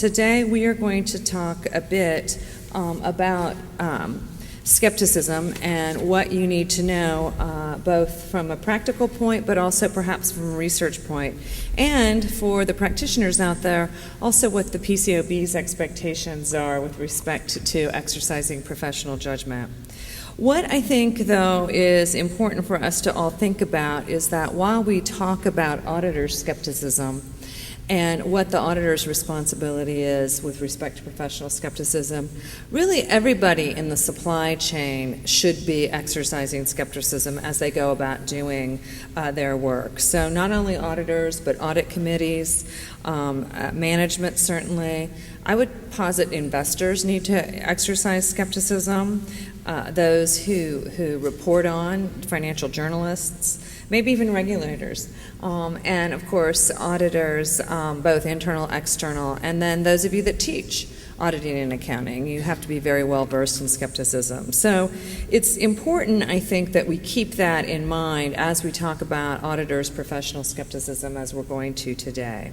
Today we are going to talk a bit about skepticism and what you need to know, both from a practical point but also perhaps from a research point. And for the practitioners out there, also what the PCAOB's expectations are with respect to exercising professional judgment. What I think, though, is important for us to all think about is that while we talk about auditor skepticism and what the auditor's responsibility is with respect to professional skepticism, really everybody in the supply chain should be exercising skepticism as they go about doing their work. So not only auditors, but audit committees, management certainly. I would posit investors need to exercise skepticism. Those who report on, financial journalists, maybe even regulators, and of course auditors, both internal, external, and then those of you that teach auditing and accounting. You have to be very well versed in skepticism. So it's important, I think, that we keep that in mind as we talk about auditors' professional skepticism as we're going to today.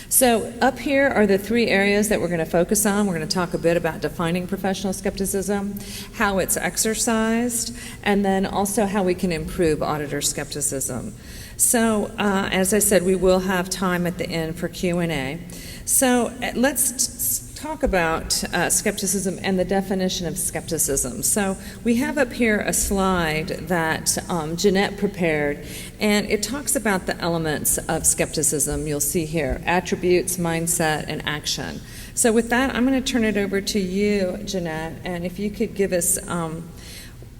So up here are the three areas that we're going to focus on. We're going to talk a bit about defining professional skepticism, how it's exercised, and then also how we can improve auditor skepticism. So as I said, we will have time at the end for Q&A. So let's talk about skepticism and the definition of skepticism. So we have up here a slide that Jeanette prepared, and it talks about the elements of skepticism. You'll see here, attributes, mindset, and action. So with that, I'm going to turn it over to you, Jeanette, and if you could give us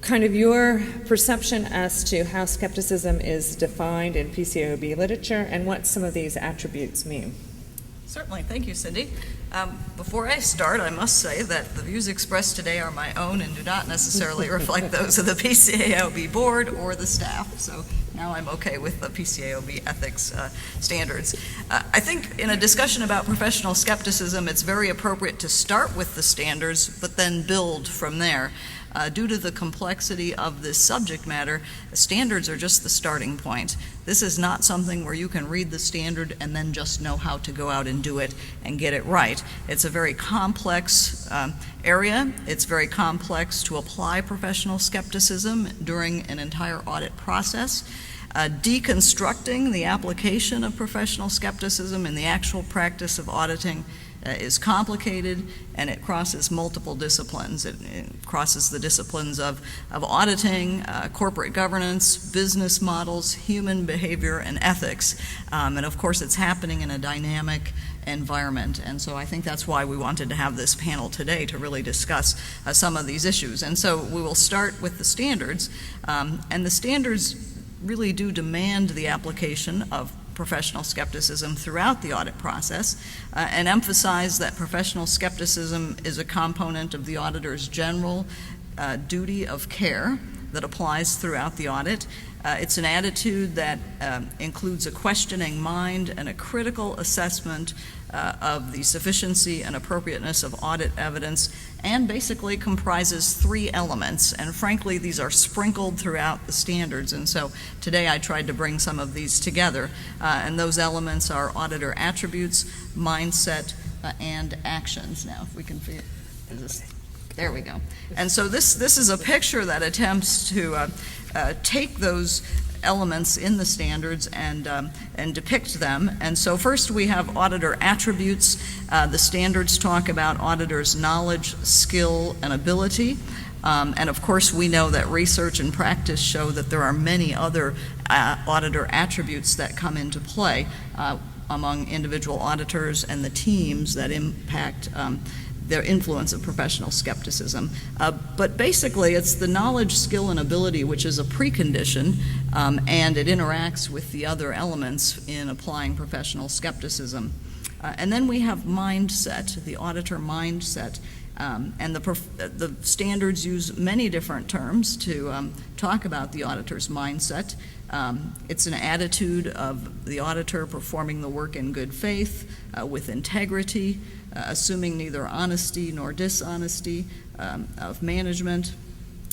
kind of your perception as to how skepticism is defined in PCAOB literature and what some of these attributes mean. Certainly. Thank you, Cindy. Before I start, I must say that the views expressed today are my own and do not necessarily reflect those of the PCAOB board or the staff, so now I'm okay with the PCAOB ethics standards. I think in a discussion about professional skepticism, it's very appropriate to start with the standards, but then build from there. Due to the complexity of this subject matter, standards are just the starting point. This is not something where you can read the standard and then just know how to go out and do it and get it right. It's a very complex area. It's very complex to apply professional skepticism during an entire audit process. Deconstructing the application of professional skepticism in the actual practice of auditing is complicated, and it crosses multiple disciplines. It crosses the disciplines of auditing, corporate governance, business models, human behavior, and ethics. And of course, it's happening in a dynamic environment. And so I think that's why we wanted to have this panel today to really discuss some of these issues. And so we will start with the standards. And the standards really do demand the application of professional skepticism throughout the audit process and emphasize that professional skepticism is a component of the auditor's general duty of care that applies throughout the audit. It's an attitude that includes a questioning mind and a critical assessment of the sufficiency and appropriateness of audit evidence, and basically comprises three elements. And frankly, these are sprinkled throughout the standards. And so today I tried to bring some of these together. And those elements are auditor attributes, mindset, and actions. Now, if we can figure this. There we go. And so this is a picture that attempts to take those elements in the standards and depict them. And so first we have auditor attributes. The standards talk about auditors' knowledge, skill, and ability. And of course we know that research and practice show that there are many other auditor attributes that come into play among individual auditors and the teams that impact their influence of professional skepticism. But basically it's the knowledge, skill, and ability which is a precondition, and it interacts with the other elements in applying professional skepticism. And then we have mindset, the auditor mindset. And the standards use many different terms to talk about the auditor's mindset. It's an attitude of the auditor performing the work in good faith, with integrity, assuming neither honesty nor dishonesty of management,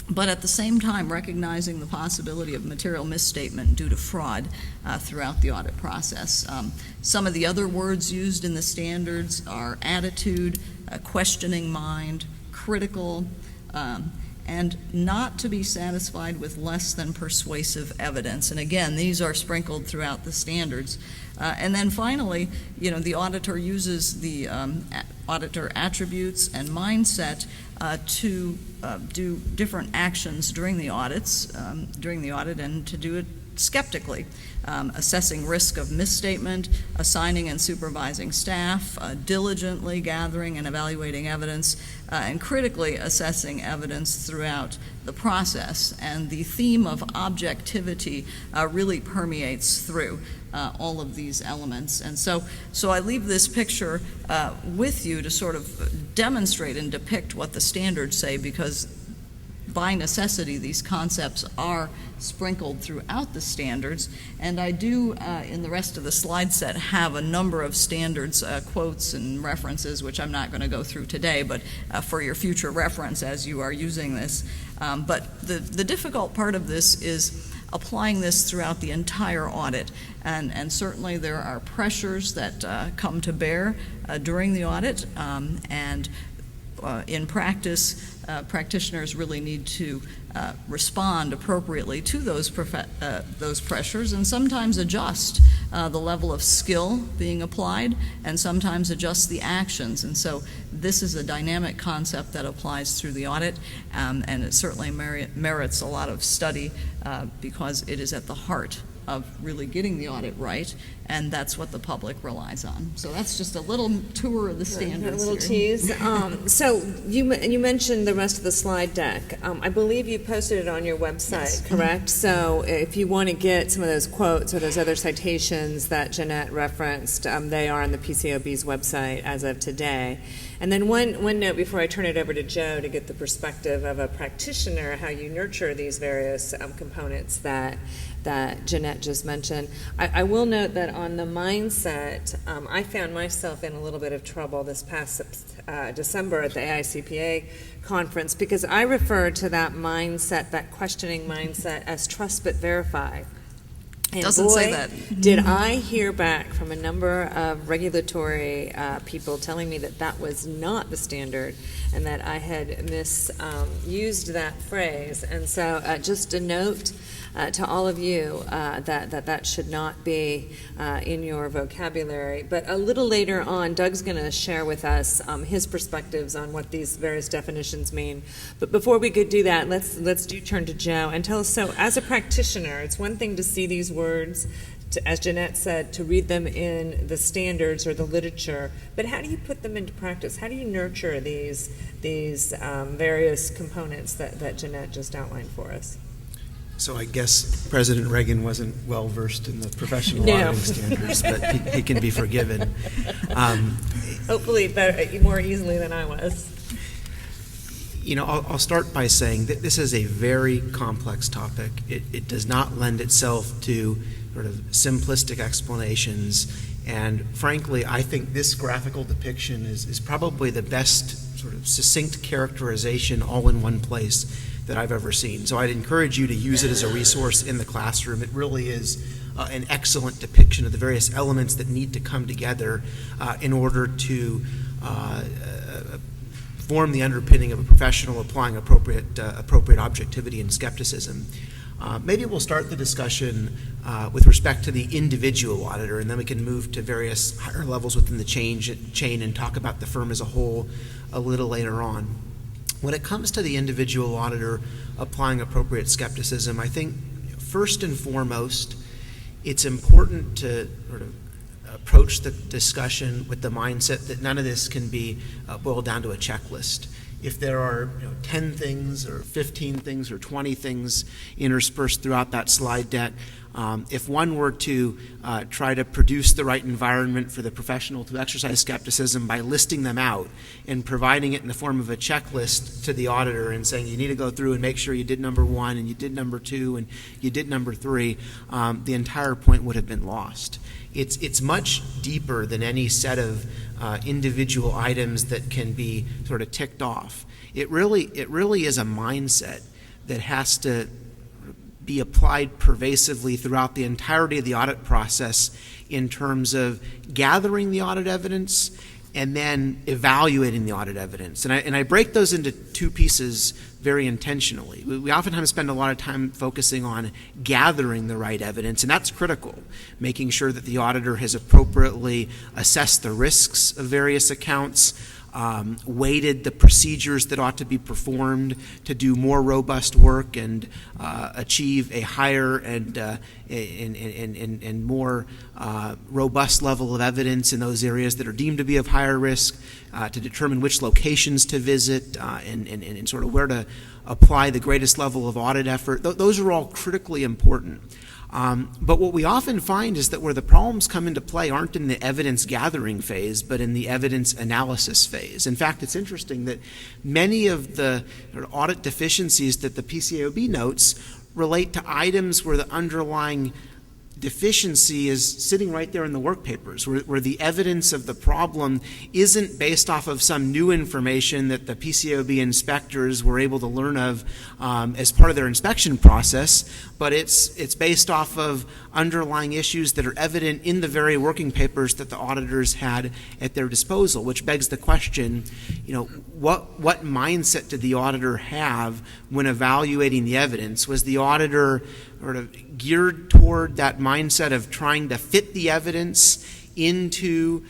but at the same time recognizing the possibility of material misstatement due to fraud throughout the audit process. Some of the other words used in the standards are attitude, questioning mind, critical, and not to be satisfied with less than persuasive evidence. And again, these are sprinkled throughout the standards. And then finally, the auditor uses the auditor attributes and mindset to do different actions during the audit, and to do it skeptically, assessing risk of misstatement, assigning and supervising staff, diligently gathering and evaluating evidence, and critically assessing evidence throughout the process. And the theme of objectivity really permeates through all of these elements. And so I leave this picture with you to sort of demonstrate and depict what the standards say, because by necessity, these concepts are sprinkled throughout the standards, and I do, in the rest of the slide set, have a number of standards quotes and references, which I'm not going to go through today, but for your future reference as you are using this. But the difficult part of this is applying this throughout the entire audit, and certainly there are pressures that come to bear during the audit, and in practice, practitioners really need to respond appropriately to those pressures, and sometimes adjust the level of skill being applied, and sometimes adjust the actions. And so this is a dynamic concept that applies through the audit, and it certainly merits a lot of study because it is at the heart of really getting the audit right, and that's what the public relies on. So that's just a little tour of the standards. A little tease. So you mentioned the rest of the slide deck. I believe you posted it on your website, yes. Correct? So if you want to get some of those quotes or those other citations that Jeanette referenced, they are on the PCAOB's website as of today. And then one note before I turn it over to Joe to get the perspective of a practitioner, how you nurture these various components that Jeanette just mentioned. I will note that on the mindset, I found myself in a little bit of trouble this past December at the AICPA conference, because I referred to that mindset, that questioning mindset, as trust but verify. And doesn't say that. Did I hear back from a number of regulatory people telling me that that was not the standard and that I had misused that phrase. And so just a note to all of you that should not be in your vocabulary. But a little later on, Doug's going to share with us his perspectives on what these various definitions mean. But before we could do that, let's turn to Joe and tell us, so as a practitioner, it's one thing to see these words, as Jeanette said, to read them in the standards or the literature, but how do you put them into practice? How do you nurture these various components that Jeanette just outlined for us? So I guess President Reagan wasn't well versed in the professional auditing standards, but he can be forgiven. Hopefully better, more easily than I was. I'll start by saying that this is a very complex topic. It does not lend itself to sort of simplistic explanations, and frankly, I think this graphical depiction is probably the best sort of succinct characterization all in one place that I've ever seen. So I'd encourage you to use it as a resource in the classroom. It really is an excellent depiction of the various elements that need to come together in order to form the underpinning of a professional applying appropriate objectivity and skepticism. Maybe we'll start the discussion with respect to the individual auditor, and then we can move to various higher levels within the chain and talk about the firm as a whole a little later on. When it comes to the individual auditor applying appropriate skepticism, I think first and foremost, it's important to sort of approach the discussion with the mindset that none of this can be boiled down to a checklist. If there are 10 things or 15 things or 20 things interspersed throughout that slide deck, if one were to try to produce the right environment for the professional to exercise skepticism by listing them out and providing it in the form of a checklist to the auditor and saying you need to go through and make sure you did number 1 and you did number 2 and you did number 3, the entire point would have been lost. It's much deeper than any set of individual items that can be sort of ticked off. It really is a mindset that has to be applied pervasively throughout the entirety of the audit process in terms of gathering the audit evidence and then evaluating the audit evidence. And I break those into two pieces very intentionally. We oftentimes spend a lot of time focusing on gathering the right evidence, and that's critical, making sure that the auditor has appropriately assessed the risks of various accounts, weighted the procedures that ought to be performed to do more robust work and achieve a higher and more robust level of evidence in those areas that are deemed to be of higher risk, to determine which locations to visit and sort of where to apply the greatest level of audit effort. Those are all critically important. But what we often find is that where the problems come into play aren't in the evidence gathering phase, but in the evidence analysis phase. In fact, it's interesting that many of the audit deficiencies that the PCAOB notes relate to items where the underlying deficiency is sitting right there in the work papers, where the evidence of the problem isn't based off of some new information that the PCAOB inspectors were able to learn of as part of their inspection process, but it's based off of underlying issues that are evident in the very working papers that the auditors had at their disposal, which begs the question, what mindset did the auditor have when evaluating the evidence? Was the auditor sort of geared toward that mindset of trying to fit the evidence into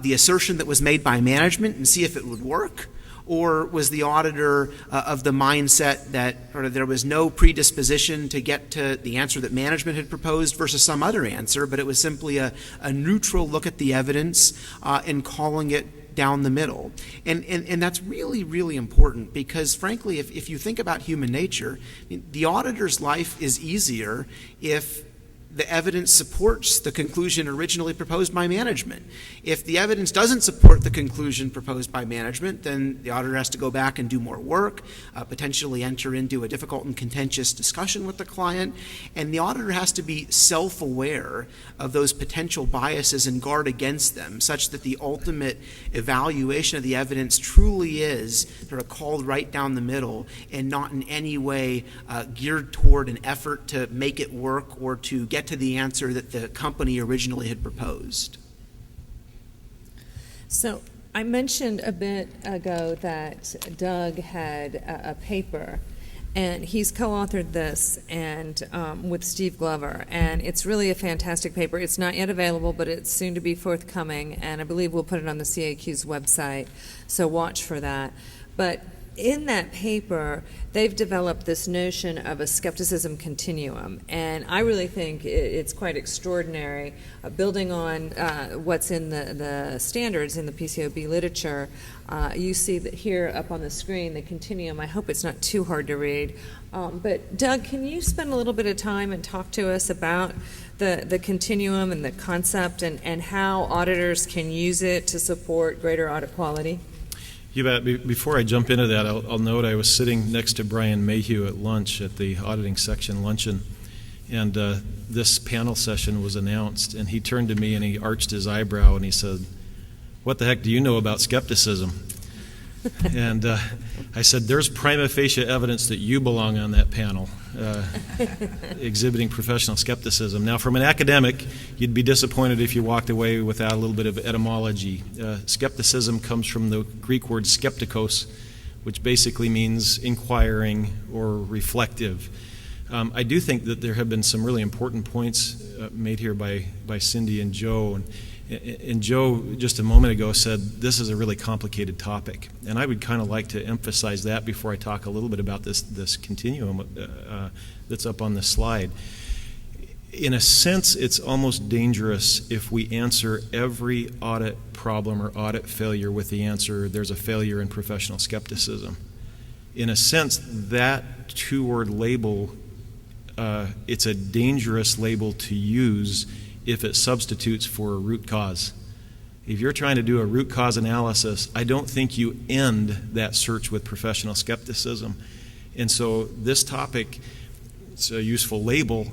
the assertion that was made by management and see if it would work? Or was the auditor of the mindset that there was no predisposition to get to the answer that management had proposed versus some other answer, but it was simply a neutral look at the evidence and calling it down the middle? And that's really, really important because, frankly, if you think about human nature, the auditor's life is easier if the evidence supports the conclusion originally proposed by management. If the evidence doesn't support the conclusion proposed by management, then the auditor has to go back and do more work, potentially enter into a difficult and contentious discussion with the client, and the auditor has to be self-aware of those potential biases and guard against them, such that the ultimate evaluation of the evidence truly is sort of called right down the middle and not in any way geared toward an effort to make it work or to get to the answer that the company originally had proposed. So I mentioned a bit ago that Doug had a paper, and he's co-authored this and with Steve Glover, and it's really a fantastic paper. It's not yet available, but it's soon to be forthcoming, and I believe we'll put it on the CAQ's website, so watch for that. But in that paper, they've developed this notion of a skepticism continuum, and I really think it's quite extraordinary. Building on what's in the standards in the PCAOB literature, you see that here up on the screen, the continuum. I hope it's not too hard to read. But Doug, can you spend a little bit of time and talk to us about the continuum and the concept and how auditors can use it to support greater audit quality? You bet. Before I jump into that, I'll note I was sitting next to Brian Mayhew at lunch at the auditing section luncheon, and this panel session was announced, and he turned to me and he arched his eyebrow and he said, "What the heck do you know about skepticism?" And I said, "There's prima facie evidence that you belong on that panel, exhibiting professional skepticism." Now, from an academic, you'd be disappointed if you walked away without a little bit of etymology. Skepticism comes from the Greek word skeptikos, which basically means inquiring or reflective. I do think that there have been some really important points made here by Cindy and Joe. And Joe, just a moment ago, said this is a really complicated topic. And I would kind of like to emphasize that before I talk a little bit about this continuum that's up on the slide. In a sense, it's almost dangerous if we answer every audit problem or audit failure with the answer, there's a failure in professional skepticism. In a sense, that two-word label, it's a dangerous label to use if it substitutes for a root cause. If you're trying to do a root cause analysis, I don't think you end that search with professional skepticism. And so this topic, it's a useful label,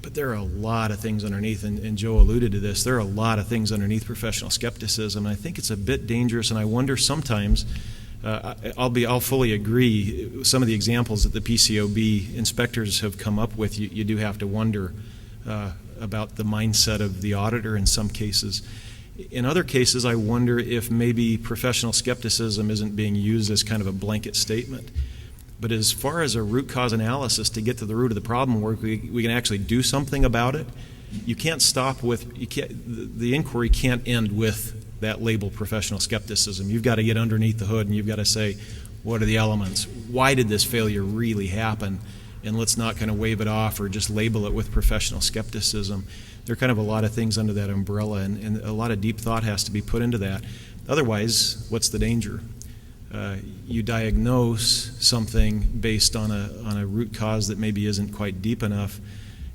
but there are a lot of things underneath, and Joe alluded to this, there are a lot of things underneath professional skepticism, and I think it's a bit dangerous, and I wonder sometimes I'll fully agree. Some of the examples that the PCAOB inspectors have come up with, you do have to wonder about the mindset of the auditor in some cases. In other cases, I wonder if maybe professional skepticism isn't being used as kind of a blanket statement. But as far as a root cause analysis to get to the root of the problem where we can actually do something about it, you can't stop with, the inquiry can't end with that label professional skepticism. You've got to get underneath the hood and you've got to say, what are the elements? Why did this failure really happen? And let's not kind of wave it off or just label it with professional skepticism. There are kind of a lot of things under that umbrella, and a lot of deep thought has to be put into that. Otherwise, what's the danger? You diagnose something based on a root cause that maybe isn't quite deep enough,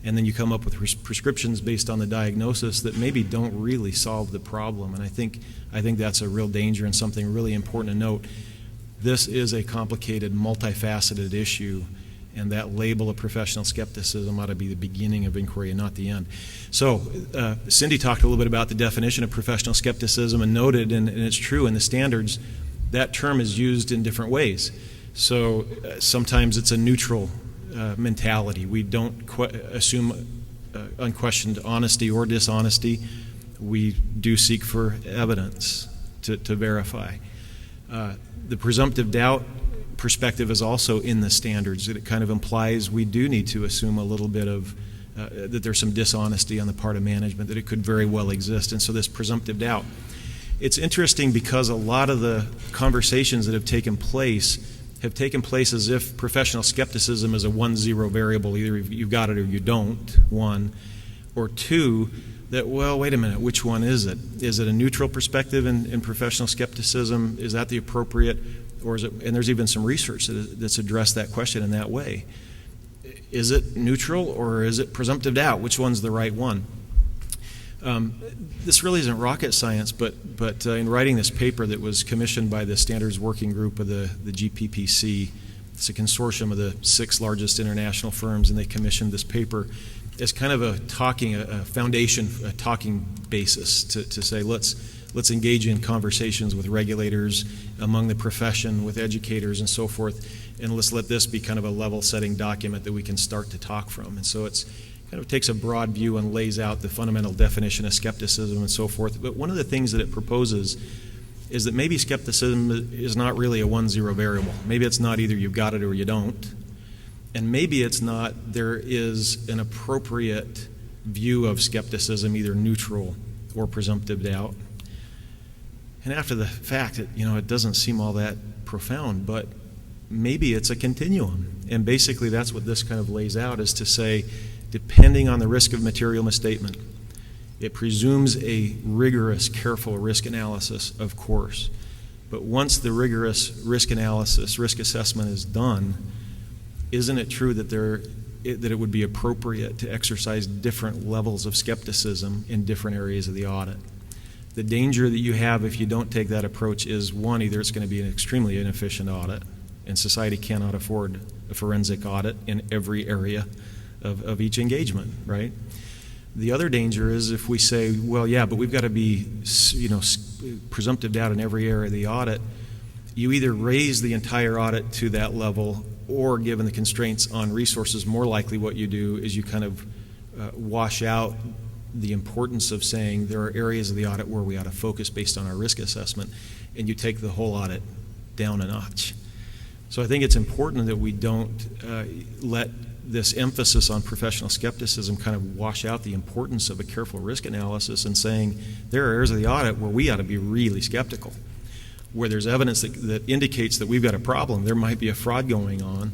and then you come up with prescriptions based on the diagnosis that maybe don't really solve the problem. And I think that's a real danger and something really important to note. This is a complicated, multifaceted issue, and that label of professional skepticism ought to be the beginning of inquiry and not the end. So Cindy talked a little bit about the definition of professional skepticism and noted, and it's true in the standards, that term is used in different ways. So sometimes it's a neutral mentality. We don't assume unquestioned honesty or dishonesty. We do seek for evidence to verify. The presumptive doubt perspective is also in the standards. It kind of implies we do need to assume a little bit of that there's some dishonesty on the part of management, that it could very well exist. And so this presumptive doubt. It's interesting because a lot of the conversations that have taken place as if professional skepticism is a 1-0 variable. Either you've got it or you don't, one. Or two, that, well, wait a minute, which one is it? Is it a neutral perspective in professional skepticism? Is that the appropriate, or is it, and there's even some research that's addressed that question in that way. Is it neutral or is it presumptive doubt? Which one's the right one? This really isn't rocket science, but in writing this paper that was commissioned by the Standards Working Group of the GPPC, it's a consortium of the 6 largest international firms, and they commissioned this paper as kind of a foundation, a talking basis to say let's engage in conversations with regulators, among the profession, with educators, and so forth, and let's let this be kind of a level-setting document that we can start to talk from. And so it's kind of takes a broad view and lays out the fundamental definition of skepticism and so forth. But one of the things that it proposes is that maybe skepticism is not really a 1-0 variable. Maybe it's not either you've got it or you don't. And maybe it's not there is an appropriate view of skepticism, either neutral or presumptive doubt. And after the fact, it doesn't seem all that profound, but maybe it's a continuum. And basically that's what this kind of lays out, is to say, depending on the risk of material misstatement, it presumes a rigorous, careful risk analysis, of course. But once the rigorous risk analysis, risk assessment is done, isn't it true that it would be appropriate to exercise different levels of skepticism in different areas of the audit? The danger that you have if you don't take that approach is, one, either it's going to be an extremely inefficient audit, and society cannot afford a forensic audit in every area of each engagement, right? The other danger is if we say, well, yeah, but we've got to be, presumptive doubt in every area of the audit. You either raise the entire audit to that level, or given the constraints on resources, more likely what you do is you kind of wash out the importance of saying there are areas of the audit where we ought to focus based on our risk assessment, and you take the whole audit down a notch. So I think it's important that we don't let this emphasis on professional skepticism kind of wash out the importance of a careful risk analysis and saying there are areas of the audit where we ought to be really skeptical, where there's evidence that indicates that we've got a problem, there might be a fraud going on.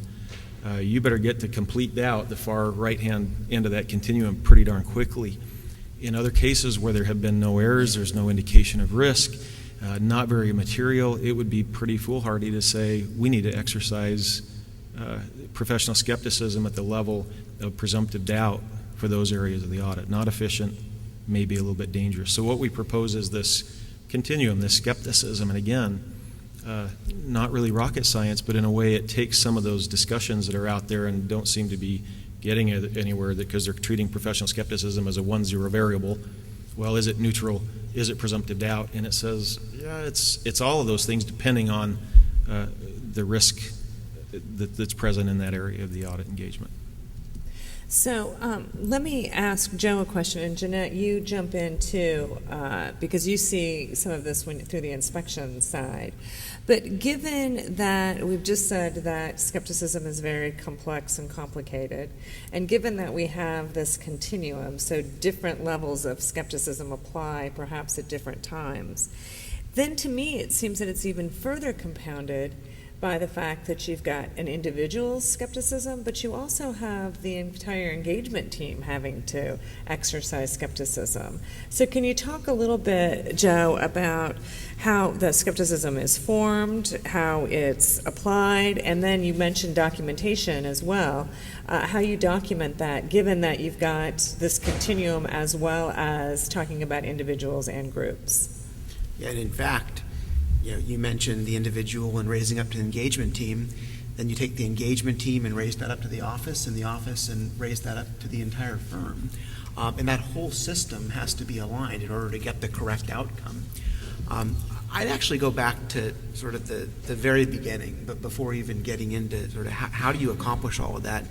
You better get to complete doubt, the far right-hand end of that continuum, pretty darn quickly. In other cases where there have been no errors, there's no indication of risk, not very material, it would be pretty foolhardy to say we need to exercise professional skepticism at the level of presumptive doubt for those areas of the audit. Not efficient, maybe a little bit dangerous. So what we propose is this continuum, this skepticism, and again, not really rocket science, but in a way it takes some of those discussions that are out there and don't seem to be getting anywhere because they're treating professional skepticism as a 1-0 variable. Well, is it neutral? Is it presumptive doubt? And it says, yeah, it's all of those things depending on the risk that's present in that area of the audit engagement. So let me ask Joe a question, and Jeanette, you jump in too, because you see some of this through the inspection side. But given that we've just said that skepticism is very complex and complicated, and given that we have this continuum, so different levels of skepticism apply perhaps at different times, then to me it seems that it's even further compounded by the fact that you've got an individual's skepticism, but you also have the entire engagement team having to exercise skepticism. So can you talk a little bit, Joe, about how the skepticism is formed, how it's applied, and then you mentioned documentation as well, how you document that, given that you've got this continuum as well as talking about individuals and groups? Yeah, and in fact, you mentioned the individual and raising up to the engagement team. Then you take the engagement team and raise that up to the office and raise that up to the entire firm. And that whole system has to be aligned in order to get the correct outcome. I'd actually go back to sort of the very beginning, but before even getting into sort of how do you accomplish all of that,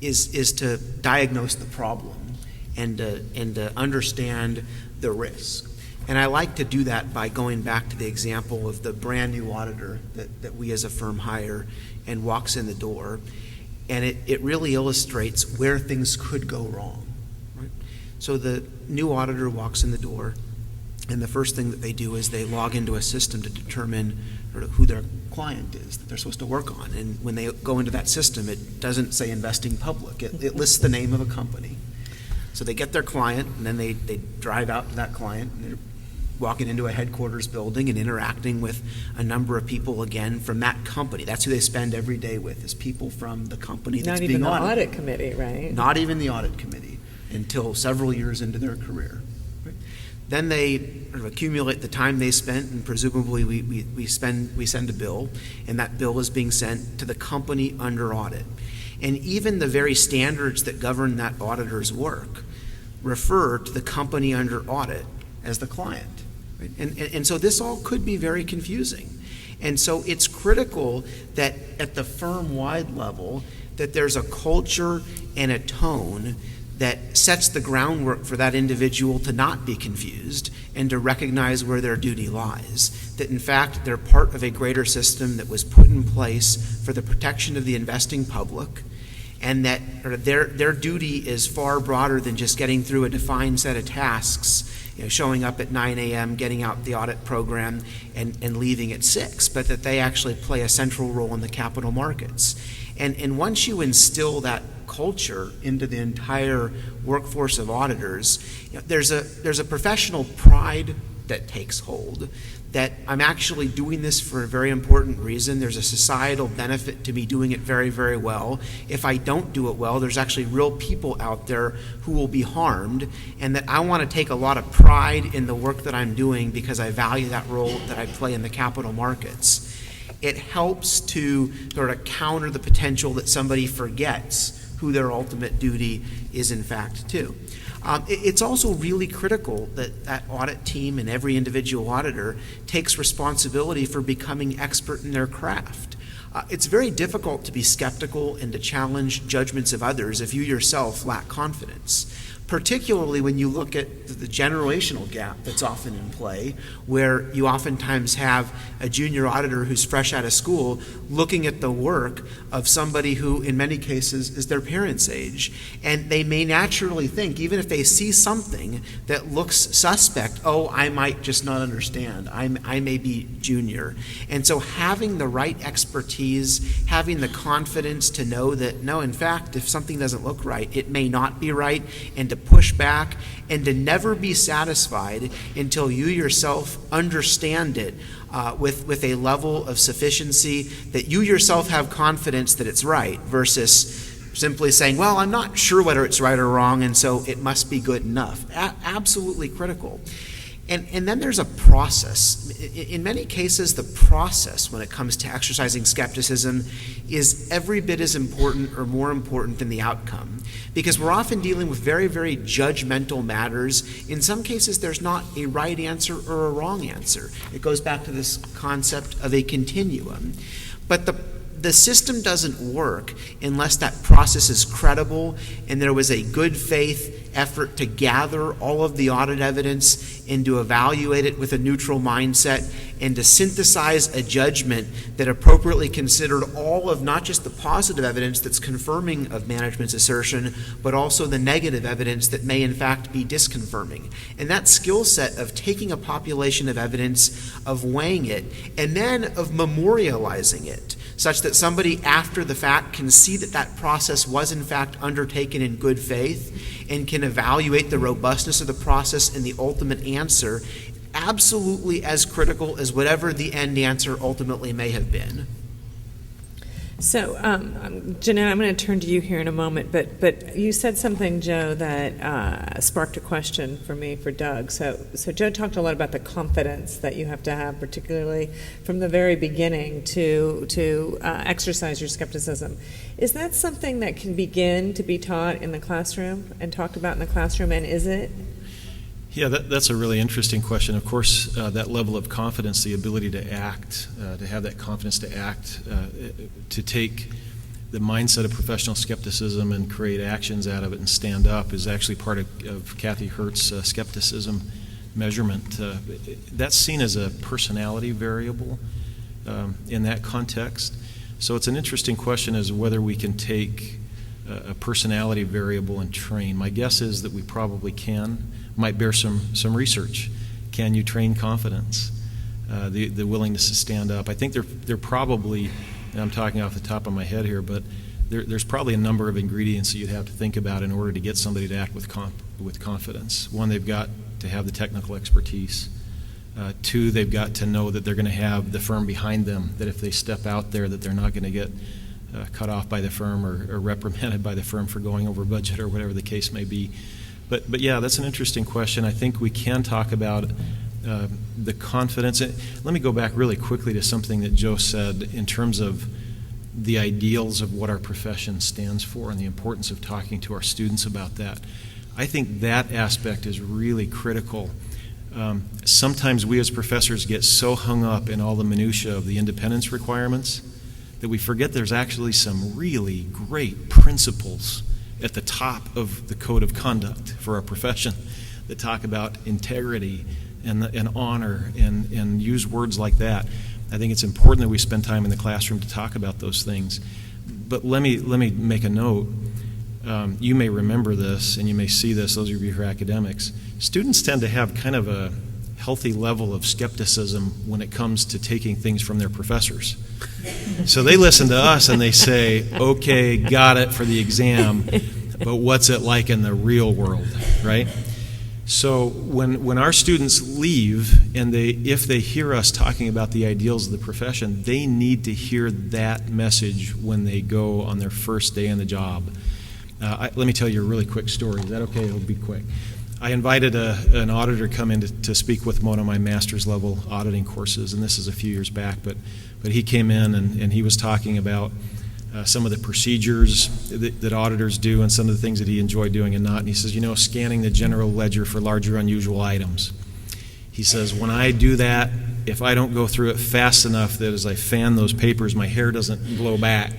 is to diagnose the problem and to understand the risk. And I like to do that by going back to the example of the brand new auditor that we as a firm hire and walks in the door. And it really illustrates where things could go wrong. Right? So the new auditor walks in the door, and the first thing that they do is they log into a system to determine sort of who their client is that they're supposed to work on. And when they go into that system, it doesn't say investing public. It lists the name of a company. So they get their client, and then they drive out to that client, and they're walking into a headquarters building and interacting with a number of people, again, from that company. That's who they spend every day with, is people from the company that's being audited. Not even the audit committee, right? Not even the audit committee until several years into their career. Right? Then they sort of accumulate the time they spent, and presumably we send a bill, and that bill is being sent to the company under audit. And even the very standards that govern that auditor's work refer to the company under audit as the client. Right? And so this all could be very confusing. And so it's critical that at the firm-wide level that there's a culture and a tone that sets the groundwork for that individual to not be confused and to recognize where their duty lies. That in fact they're part of a greater system that was put in place for the protection of the investing public, and that their duty is far broader than just getting through a defined set of tasks, showing up at 9 a.m., getting out the audit program, and leaving at 6, but that they actually play a central role in the capital markets. And once you instill that culture into the entire workforce of auditors, there's a professional pride that takes hold, that I'm actually doing this for a very important reason. There's a societal benefit to me doing it very, very well. If I don't do it well, there's actually real people out there who will be harmed, and that I want to take a lot of pride in the work that I'm doing because I value that role that I play in the capital markets. It helps to sort of counter the potential that somebody forgets who their ultimate duty is in fact to. It's also really critical that that audit team and every individual auditor takes responsibility for becoming expert in their craft. It's very difficult to be skeptical and to challenge judgments of others if you yourself lack confidence, particularly when you look at the generational gap that's often in play, where you oftentimes have a junior auditor who's fresh out of school looking at the work of somebody who, in many cases, is their parents' age. And they may naturally think, even if they see something that looks suspect, oh, I might just not understand. I may be junior. And so having the right expertise, having the confidence to know that, no, in fact, if something doesn't look right, it may not be right, and to push back, and to never be satisfied until you yourself understand it with a level of sufficiency that you yourself have confidence that it's right, versus simply saying, well, I'm not sure whether it's right or wrong, and so it must be good enough. Absolutely critical. And then there's a process. In many cases, the process when it comes to exercising skepticism is every bit as important or more important than the outcome, because we're often dealing with very, very judgmental matters. In some cases, there's not a right answer or a wrong answer. It goes back to this concept of a continuum. But the system doesn't work unless that process is credible and there was a good faith effort to gather all of the audit evidence and to evaluate it with a neutral mindset and to synthesize a judgment that appropriately considered all of not just the positive evidence that's confirming of management's assertion, but also the negative evidence that may in fact be disconfirming. And that skill set of taking a population of evidence, of weighing it, and then of memorializing it, such that somebody after the fact can see that that process was in fact undertaken in good faith and can evaluate the robustness of the process and the ultimate answer, absolutely as critical as whatever the end answer ultimately may have been. So, Jeanette, I'm going to turn to you here in a moment, but you said something, Joe, that sparked a question for me, for Doug. So Joe talked a lot about the confidence that you have to have, particularly from the very beginning, to exercise your skepticism. Is that something that can begin to be taught in the classroom and talked about in the classroom, and is it? Yeah, that's a really interesting question. Of course, that level of confidence, the ability to act, to have that confidence to act, to take the mindset of professional skepticism and create actions out of it and stand up is actually part of Kathy Hurt's skepticism measurement. That's seen as a personality variable in that context. So it's an interesting question as to whether we can take a personality variable and train. My guess is that we probably can. Might bear some research. Can you train confidence? The willingness to stand up. I think they're probably, and I'm talking off the top of my head here, but there's probably a number of ingredients that you'd have to think about in order to get somebody to act with confidence. One, they've got to have the technical expertise. Two, they've got to know that they're going to have the firm behind them, that if they step out there that they're not going to get cut off by the firm or reprimanded by the firm for going over budget or whatever the case may be. But yeah, that's an interesting question. I think we can talk about the confidence. Let me go back really quickly to something that Joe said in terms of the ideals of what our profession stands for and the importance of talking to our students about that. I think that aspect is really critical. Sometimes we as professors get so hung up in all the minutia of the independence requirements that we forget there's actually some really great principles at the top of the code of conduct for our profession that talk about integrity and honor and use words like that. I think it's important that we spend time in the classroom to talk about those things. But let me make a note. You may remember this and you may see this, those of you who are academics. Students tend to have kind of a healthy level of skepticism when it comes to taking things from their professors. So they listen to us and they say, okay, got it for the exam, but what's it like in the real world, right? So when our students leave and if they hear us talking about the ideals of the profession, they need to hear that message when they go on their first day on the job. Let me tell you a really quick story. Is that okay? It'll be quick. I invited an auditor come in to speak with one of my master's level auditing courses, and this is a few years back, but he came in and he was talking about some of the procedures that auditors do and some of the things that he enjoyed doing and not. And he says, scanning the general ledger for larger unusual items. He says, when I do that, if I don't go through it fast enough that as I fan those papers, my hair doesn't blow back,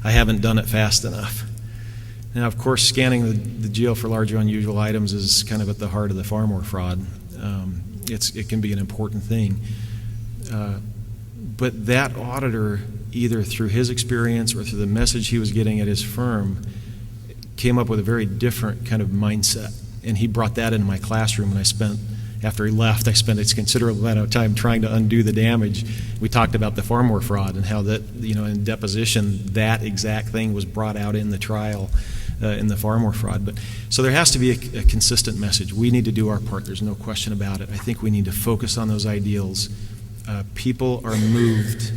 I haven't done it fast enough. Now, of course, scanning the GL for larger unusual items is kind of at the heart of the Farmore fraud. It can be an important thing. But that auditor, either through his experience or through the message he was getting at his firm, came up with a very different kind of mindset. And he brought that into my classroom, and after he left, I spent a considerable amount of time trying to undo the damage. We talked about the Farmore fraud and how that, in deposition, that exact thing was brought out in the trial in the Farmore fraud. So there has to be a consistent message. We need to do our part. There's no question about it. I think we need to focus on those ideals. People are moved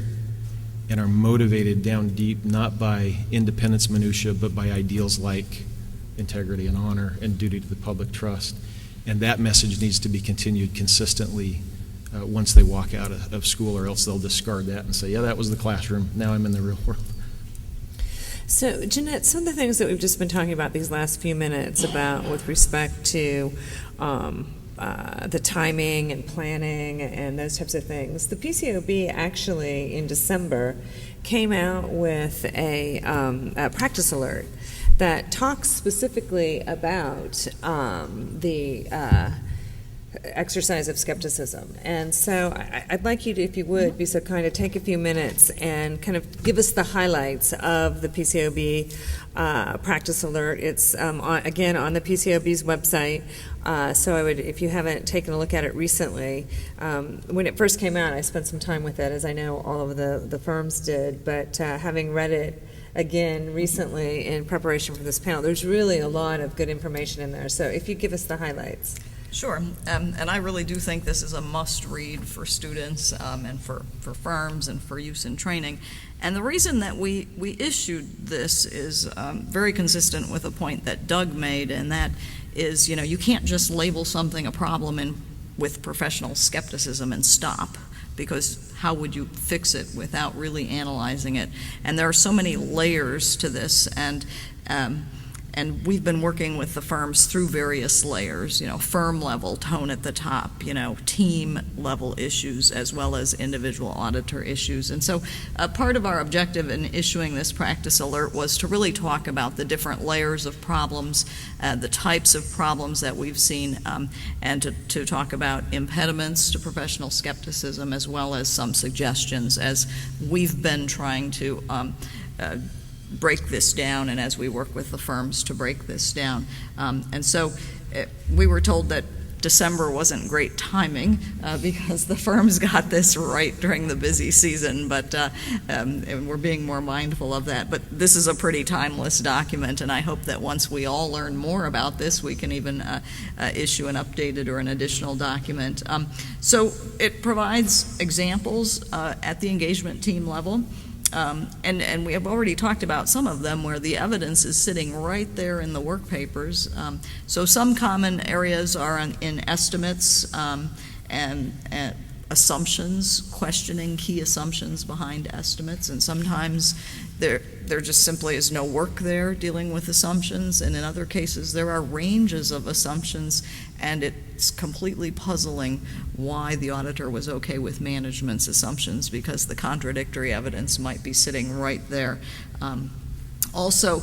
and are motivated down deep, not by independence minutia, but by ideals like integrity and honor and duty to the public trust. And that message needs to be continued consistently once they walk out of school, or else they'll discard that and say, yeah, that was the classroom, now I'm in the real world. So, Jeanette, some of the things that we've just been talking about these last few minutes about with respect to the timing and planning and those types of things, the PCAOB actually in December came out with a practice alert that talks specifically about the exercise of skepticism. And so I'd like you to, if you would, be so kind to take a few minutes and kind of give us the highlights of the PCAOB practice alert. It's, again, on the PCAOB's website. So I would, if you haven't taken a look at it recently, when it first came out, I spent some time with it, as I know all of the firms did, but having read it again recently in preparation for this panel, there's really a lot of good information in there. So if you give us the highlights. Sure, and I really do think this is a must-read for students and for firms and for use in training. And the reason that we issued this is very consistent with a point that Doug made, and that is, you can't just label something a problem with professional skepticism and stop, because how would you fix it without really analyzing it? And there are so many layers to this, and we've been working with the firms through various layers, firm level, tone at the top, team level issues, as well as individual auditor issues. And so part of our objective in issuing this practice alert was to really talk about the different layers of problems, the types of problems that we've seen, and to talk about impediments to professional skepticism, as well as some suggestions as we've been trying to break this down, and as we work with the firms to break this down. And so we were told that December wasn't great timing because the firms got this right during the busy season, but and we're being more mindful of that. But this is a pretty timeless document, and I hope that once we all learn more about this, we can even issue an updated or an additional document. So it provides examples at the engagement team level. And we have already talked about some of them where the evidence is sitting right there in the work papers. So some common areas are in estimates and assumptions, questioning key assumptions behind estimates, and sometimes there just simply is no work there dealing with assumptions, and in other cases there are ranges of assumptions, and it's completely puzzling why the auditor was okay with management's assumptions, because the contradictory evidence might be sitting right there. Also,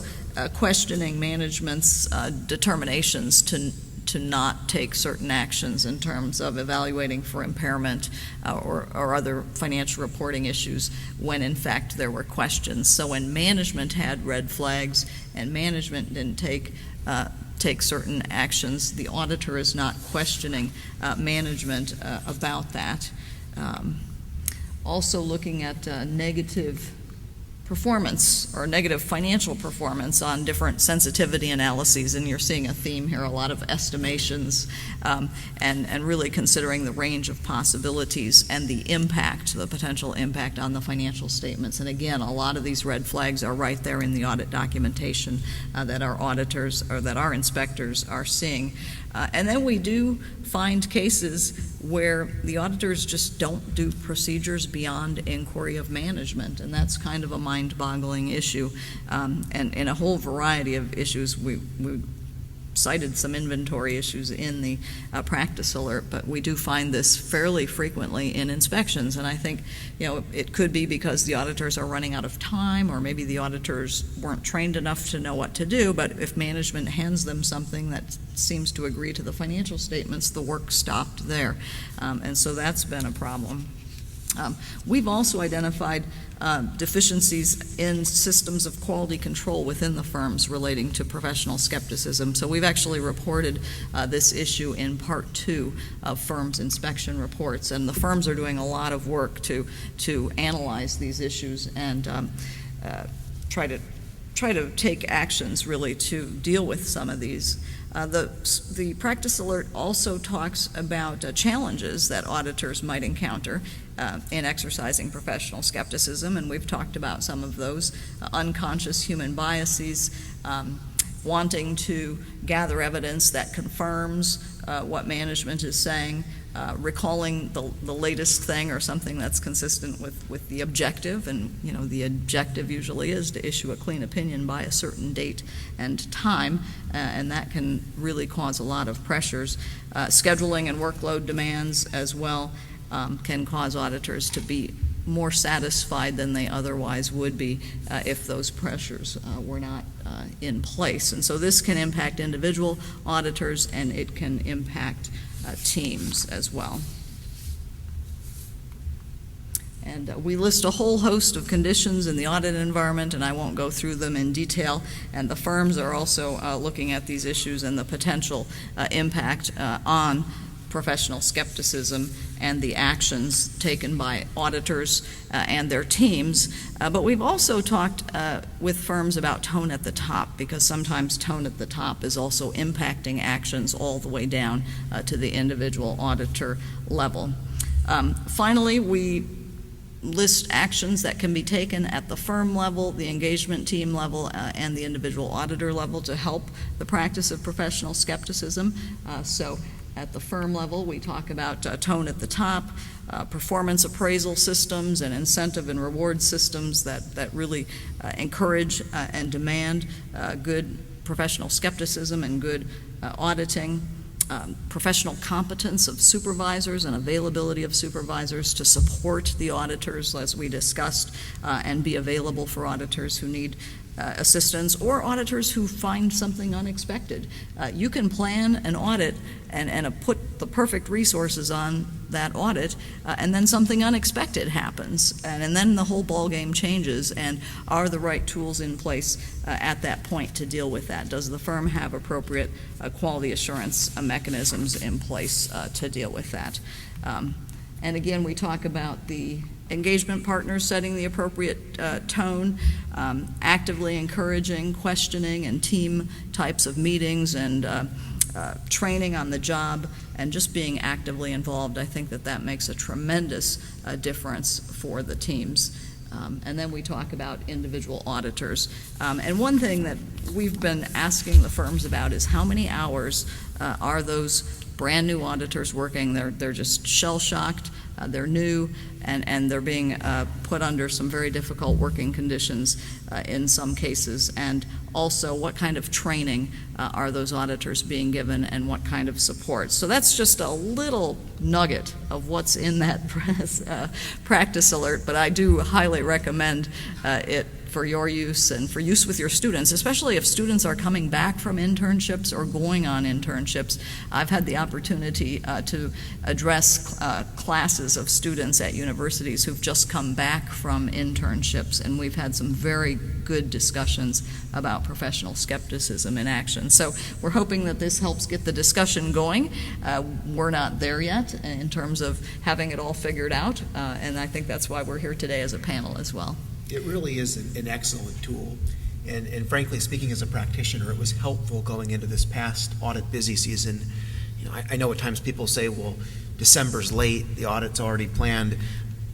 questioning management's determinations to not take certain actions in terms of evaluating for impairment or other financial reporting issues when in fact there were questions. So when management had red flags and management didn't take certain actions, the auditor is not questioning management about that. Also looking at negative performance or negative financial performance on different sensitivity analyses, and you're seeing a theme here, a lot of estimations, and really considering the range of possibilities and the impact, the potential impact on the financial statements. And again, a lot of these red flags are right there in the audit documentation that our auditors or that our inspectors are seeing. And then we do find cases where the auditors just don't do procedures beyond inquiry of management, and that's kind of a mind-boggling issue. And in a whole variety of issues, we cited some inventory issues in the practice alert, but we do find this fairly frequently in inspections, and I think it could be because the auditors are running out of time, or maybe the auditors weren't trained enough to know what to do, but if management hands them something that seems to agree to the financial statements, the work stopped there, and so that's been a problem. We've also identified deficiencies in systems of quality control within the firms relating to professional skepticism. So we've actually reported this issue in Part 2 of firms' inspection reports, and the firms are doing a lot of work to analyze these issues and try to take actions really to deal with some of these. The practice alert also talks about challenges that auditors might encounter in exercising professional skepticism, and we've talked about some of those. Unconscious human biases, wanting to gather evidence that confirms what management is saying, recalling the latest thing or something that's consistent with the objective. And, the objective usually is to issue a clean opinion by a certain date and time, and that can really cause a lot of pressures. Scheduling and workload demands as well can cause auditors to be more satisfied than they otherwise would be if those pressures were not in place. And so this can impact individual auditors, and it can impact teams as well. And we list a whole host of conditions in the audit environment, and I won't go through them in detail. And the firms are also looking at these issues and the potential impact on professional skepticism and the actions taken by auditors and their teams. But we've also talked with firms about tone at the top, because sometimes tone at the top is also impacting actions all the way down to the individual auditor level. Finally, we list actions that can be taken at the firm level, the engagement team level, and the individual auditor level to help the practice of professional skepticism. So at the firm level, we talk about tone at the top, performance appraisal systems and incentive and reward systems that really encourage and demand good professional skepticism and good auditing. Professional competence of supervisors and availability of supervisors to support the auditors, as we discussed, and be available for auditors who need assistance or auditors who find something unexpected. You can plan an audit and put the perfect resources on that audit, and then something unexpected happens, and then the whole ballgame changes. And are the right tools in place at that point to deal with that? Does the firm have appropriate quality assurance mechanisms in place to deal with that? And again, we talk about the engagement partners setting the appropriate tone, actively encouraging questioning and team types of meetings, and training on the job, and just being actively involved. I think that makes a tremendous difference for the teams. And then we talk about individual auditors. And one thing that we've been asking the firms about is how many hours are those brand new auditors working? They're just shell-shocked, they're new, and they're being put under some very difficult working conditions in some cases. And also, what kind of training are those auditors being given, and what kind of support? So that's just a little nugget of what's in that practice alert, but I do highly recommend it for your use and for use with your students, especially if students are coming back from internships or going on internships. I've had the opportunity to address classes of students at universities who've just come back from internships, and we've had some very good discussions about professional skepticism in action. So we're hoping that this helps get the discussion going. We're not there yet in terms of having it all figured out, and I think that's why we're here today as a panel as well. It really is an excellent tool. And frankly, speaking as a practitioner, it was helpful going into this past audit busy season. I know at times people say, well, December's late, the audit's already planned.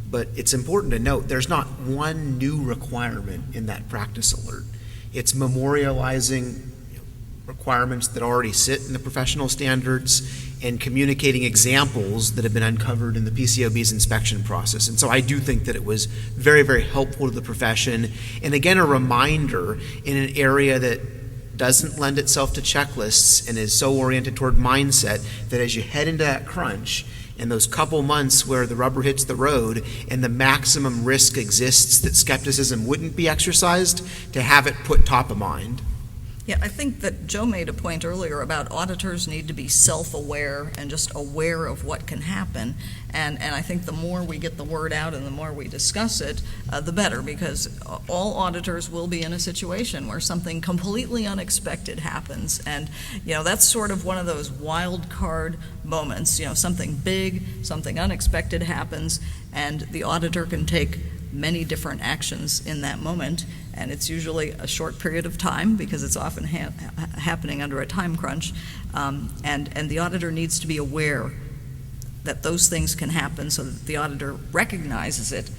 But it's important to note there's not one new requirement in that practice alert. It's memorializing requirements that already sit in the professional standards and communicating examples that have been uncovered in the PCAOB's inspection process. And so I do think that it was very, very helpful to the profession. And again, a reminder in an area that doesn't lend itself to checklists and is so oriented toward mindset that as you head into that crunch and those couple months where the rubber hits the road and the maximum risk exists that skepticism wouldn't be exercised, to have it put top of mind. Yeah, I think that Joe made a point earlier about auditors need to be self-aware and just aware of what can happen. And I think the more we get the word out and the more we discuss it, the better, because all auditors will be in a situation where something completely unexpected happens. And, that's sort of one of those wild card moments. Something big, something unexpected happens, and the auditor can take many different actions in that moment. And it's usually a short period of time because it's often happening under a time crunch. And the auditor needs to be aware that those things can happen so that the auditor recognizes it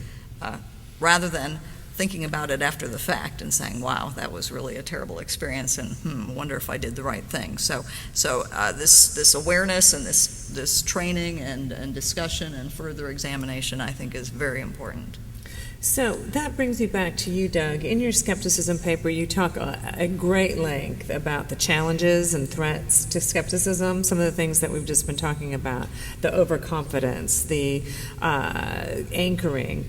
rather than thinking about it after the fact and saying, wow, that was really a terrible experience, and wonder if I did the right thing. So this awareness and this training and discussion and further examination, I think, is very important. So that brings me back to you, Doug. In your skepticism paper, you talk at great length about the challenges and threats to skepticism, some of the things that we've just been talking about, the overconfidence, the anchoring,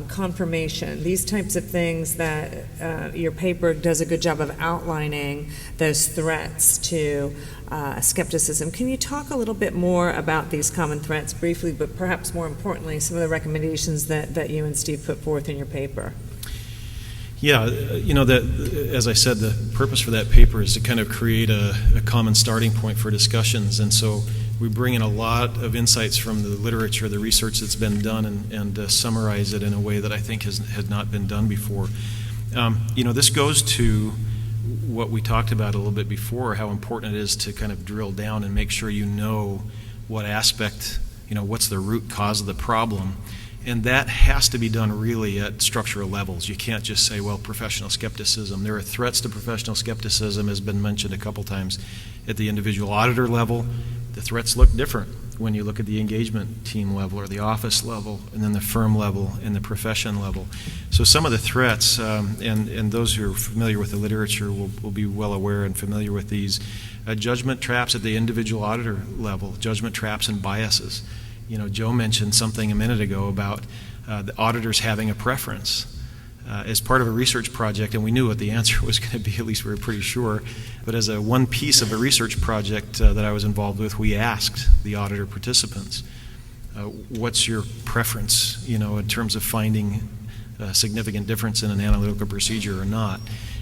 confirmation, these types of things that your paper does a good job of outlining those threats to skepticism. Can you talk a little bit more about these common threats briefly, but perhaps more importantly, some of the recommendations that you and Steve put forth in your paper? Yeah, as I said, the purpose for that paper is to kind of create a common starting point for discussions, and so we bring in a lot of insights from the literature, the research that's been done, and summarize it in a way that I think has not been done before. This goes to what we talked about a little bit before, how important it is to kind of drill down and make sure you know what aspect, what's the root cause of the problem. And that has to be done really at structural levels. You can't just say, well, professional skepticism. There are threats to professional skepticism, has been mentioned a couple times. At the individual auditor level, the threats look different when you look at the engagement team level or the office level, and then the firm level and the profession level. So some of the threats, and those who are familiar with the literature will be well aware and familiar with these, judgment traps at the individual auditor level, judgment traps and biases. Joe mentioned something a minute ago about the auditors having a preference. As part of a research project, and we knew what the answer was going to be, at least we were pretty sure, but as one piece of a research project that I was involved with, we asked the auditor participants, what's your preference, in terms of finding a significant difference in an analytical procedure or not?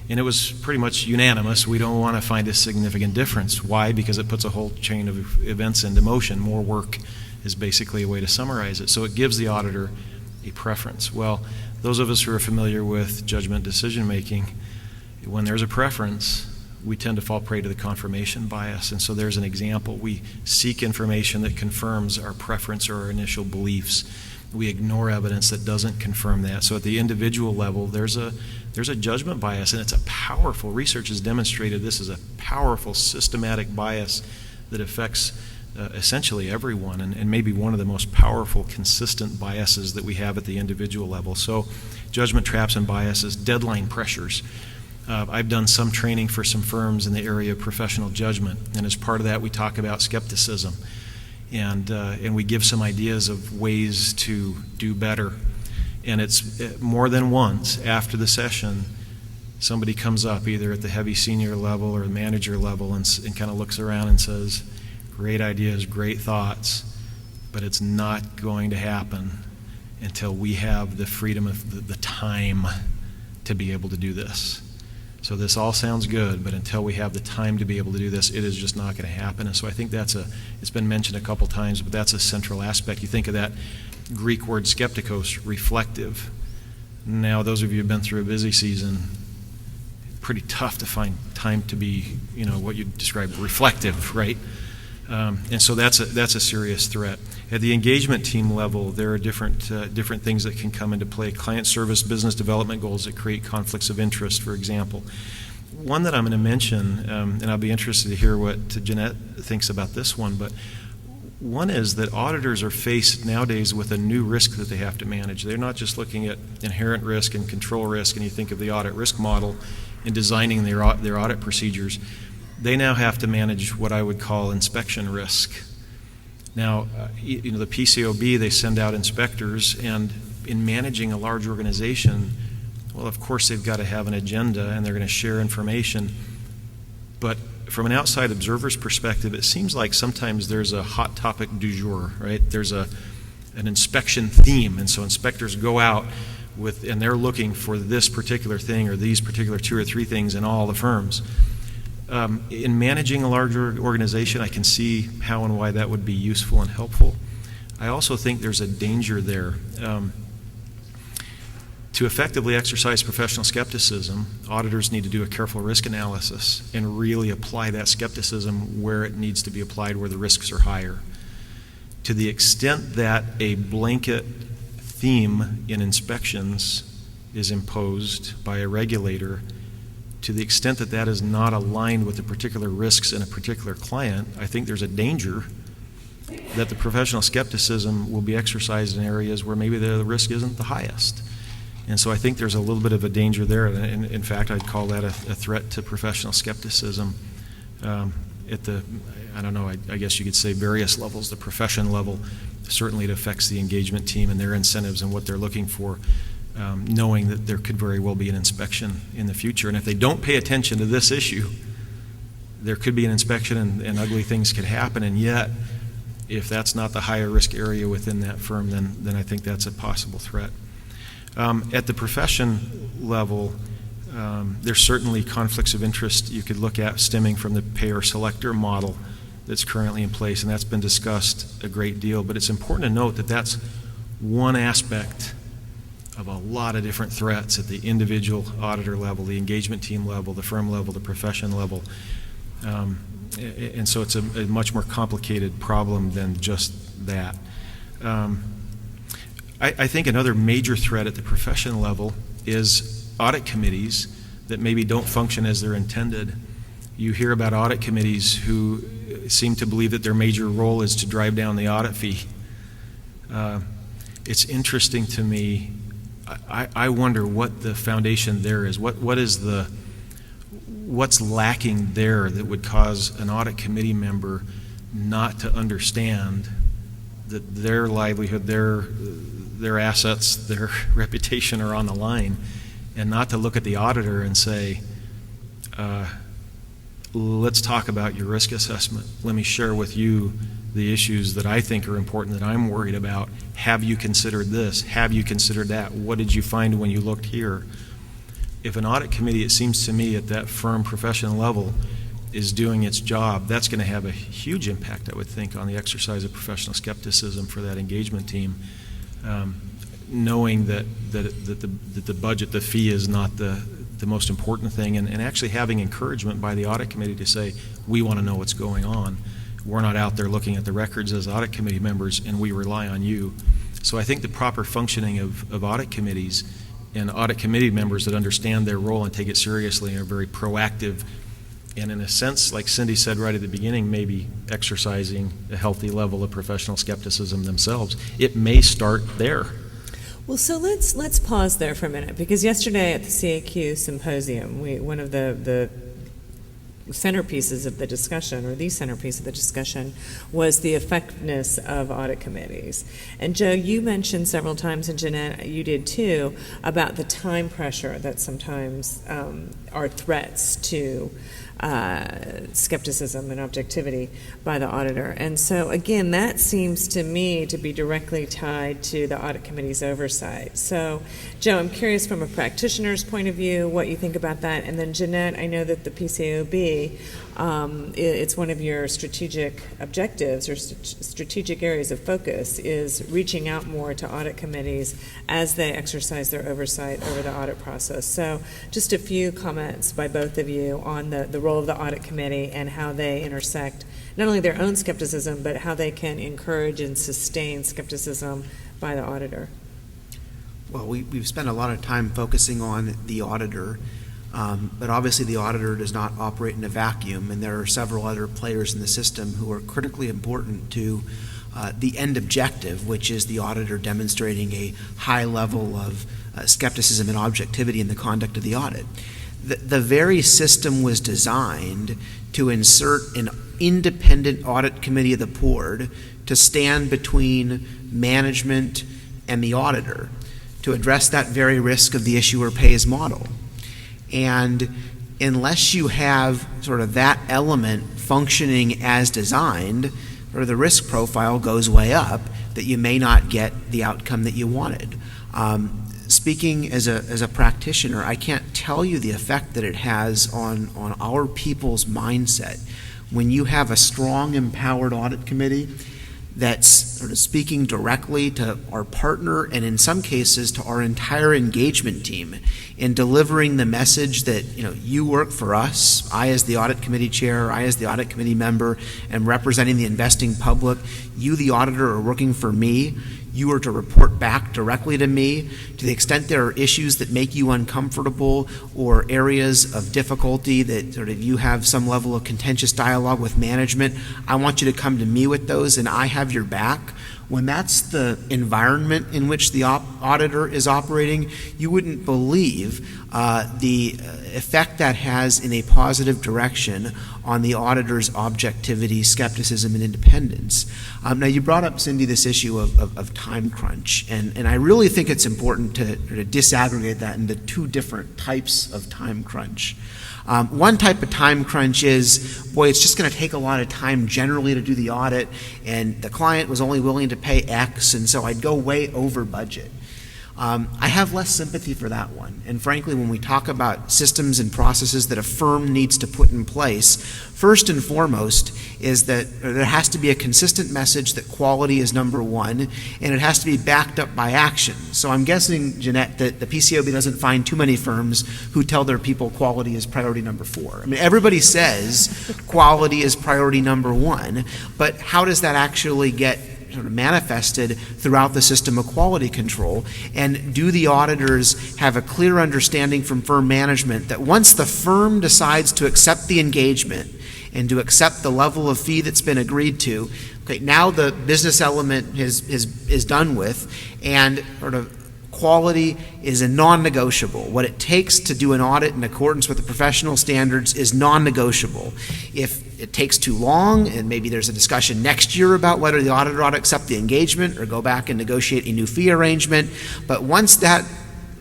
And it was pretty much unanimous. We don't want to find a significant difference. Why? Because it puts a whole chain of events into motion. More work is basically a way to summarize it. So it gives the auditor a preference. Well, those of us who are familiar with judgment decision making, when there's a preference, we tend to fall prey to the confirmation bias. And so there's an example. We seek information that confirms our preference or our initial beliefs. We ignore evidence that doesn't confirm that. So at the individual level, there's a judgment bias, and it's a powerful, research has demonstrated this is a powerful systematic bias that affects essentially everyone, and maybe one of the most powerful consistent biases that we have at the individual level. So judgment traps and biases, deadline pressures. I've done some training for some firms in the area of professional judgment, and as part of that we talk about skepticism, and we give some ideas of ways to do better. And it's more than once after the session somebody comes up either at the heavy senior level or the manager level and kind of looks around and says, great ideas, great thoughts, but it's not going to happen until we have the freedom of the time to be able to do this. So this all sounds good, but until we have the time to be able to do this, it is just not going to happen. And so I think it's been mentioned a couple times, but that's a central aspect. You think of that Greek word skeptikos, reflective. Now, those of you who have been through a busy season, pretty tough to find time to be, what you describe reflective, right? And so that's a serious threat. At the engagement team level, there are different things that can come into play. Client service, business development goals that create conflicts of interest, for example. One that I'm going to mention, and I'll be interested to hear what Jeanette thinks about this one, but one is that auditors are faced nowadays with a new risk that they have to manage. They're not just looking at inherent risk and control risk, and you think of the audit risk model in designing their audit procedures. They now have to manage what I would call inspection risk. Now, the PCAOB, they send out inspectors, and in managing a large organization, well, of course they've got to have an agenda and they're going to share information. But from an outside observer's perspective, it seems like sometimes there's a hot topic du jour, right? There's an inspection theme, and so inspectors go out and they're looking for this particular thing or these particular 2 or 3 things in all the firms. In managing a larger organization, I can see how and why that would be useful and helpful. I also think there's a danger there. To effectively exercise professional skepticism, auditors need to do a careful risk analysis and really apply that skepticism where it needs to be applied, where the risks are higher. To the extent that a blanket theme in inspections is imposed by a regulator, to the extent that that is not aligned with the particular risks in a particular client, I think there's a danger that the professional skepticism will be exercised in areas where maybe the risk isn't the highest. And so I think there's a little bit of a danger there. And in fact, I'd call that a threat to professional skepticism at the, I don't know, I guess you could say various levels. The profession level, certainly it affects the engagement team and their incentives and what they're looking for, knowing that there could very well be an inspection in the future. And if they don't pay attention to this issue, there could be an inspection and ugly things could happen. And yet, if that's not the higher risk area within that firm, then I think that's a possible threat. At the profession level, there's certainly conflicts of interest you could look at stemming from the payer selector model that's currently in place, and that's been discussed a great deal. But it's important to note that that's one aspect of a lot of different threats at the individual auditor level, the engagement team level, the firm level, the profession level. And so it's a much more complicated problem than just that. I think another major threat at the profession level is audit committees that maybe don't function as they're intended. You hear about audit committees who seem to believe that their major role is to drive down the audit fee. It's interesting to me. I wonder what the foundation there is. What's lacking there that would cause an audit committee member not to understand that their livelihood, their assets, their reputation are on the line, and not to look at the auditor and say, let's talk about your risk assessment. Let me share with you the issues that I think are important, that I'm worried about. Have you considered this? Have you considered that? What did you find when you looked here? If an audit committee, it seems to me, at that firm professional level is doing its job, that's going to have a huge impact, I would think, on the exercise of professional skepticism for that engagement team, knowing that the budget, the fee is not the most important thing, and actually having encouragement by the audit committee to say, we want to know what's going on. We're not out there looking at the records as audit committee members, and we rely on you. So I think the proper functioning of audit committees and audit committee members that understand their role and take it seriously and are very proactive, and in a sense, like Cindy said right at the beginning, maybe exercising a healthy level of professional skepticism themselves. It may start there. Well, so let's pause there for a minute, because yesterday at the CAQ symposium, one of the centerpieces of the discussion, or the centerpiece of the discussion, was the effectiveness of audit committees. And Joe, you mentioned several times, and Jeanette, you did too, about the time pressure that sometimes are threats to skepticism and objectivity by the auditor. And so again, that seems to me to be directly tied to the audit committee's oversight. So Joe, I'm curious from a practitioner's point of view what you think about that. And then Jeanette, I know that the PCAOB, it's one of your strategic objectives or strategic areas of focus is reaching out more to audit committees as they exercise their oversight over the audit process. So just a few comments by both of you on the role of the audit committee and how they intersect not only their own skepticism, but how they can encourage and sustain skepticism by the auditor. Well, we've spent a lot of time focusing on the auditor, but obviously the auditor does not operate in a vacuum, and there are several other players in the system who are critically important to the end objective, which is the auditor demonstrating a high level of skepticism and objectivity in the conduct of the audit. The very system was designed to insert an independent audit committee of the board to stand between management and the auditor to address that very risk of the issuer pays model. And unless you have sort of that element functioning as designed, or the risk profile goes way up that you may not get the outcome that you wanted. Speaking as a practitioner, I can't tell you the effect that it has on our people's mindset. When you have a strong, empowered audit committee that's sort of speaking directly to our partner and in some cases to our entire engagement team in delivering the message that, you work for us, I as the audit committee chair, I as the audit committee member am representing the investing public, you the auditor are working for me, you are to report back directly to me. To the extent there are issues that make you uncomfortable or areas of difficulty that sort of you have some level of contentious dialogue with management, I want you to come to me with those, and I have your back. When that's the environment in which the auditor is operating, you wouldn't believe the effect that has in a positive direction on the auditor's objectivity, skepticism, and independence. Now, you brought up, Cindy, this issue of time crunch, and I really think it's important to disaggregate that into two different types of time crunch. One type of time crunch is, boy, it's just going to take a lot of time generally to do the audit, and the client was only willing to pay X, and so I'd go way over budget. I have less sympathy for that one. And frankly, when we talk about systems and processes that a firm needs to put in place, first and foremost is that there has to be a consistent message that quality is number one, and it has to be backed up by action. So I'm guessing, Jeanette, that the PCAOB doesn't find too many firms who tell their people quality is priority number 4. I mean, everybody says quality is priority number 1, but how does that actually get sort of manifested throughout the system of quality control? And do the auditors have a clear understanding from firm management that once the firm decides to accept the engagement and to accept the level of fee that's been agreed to, okay, now the business element is done with, and sort of quality is a non-negotiable. What it takes to do an audit in accordance with the professional standards is non-negotiable. If it takes too long, and maybe there's a discussion next year about whether the auditor ought to accept the engagement or go back and negotiate a new fee arrangement, but once that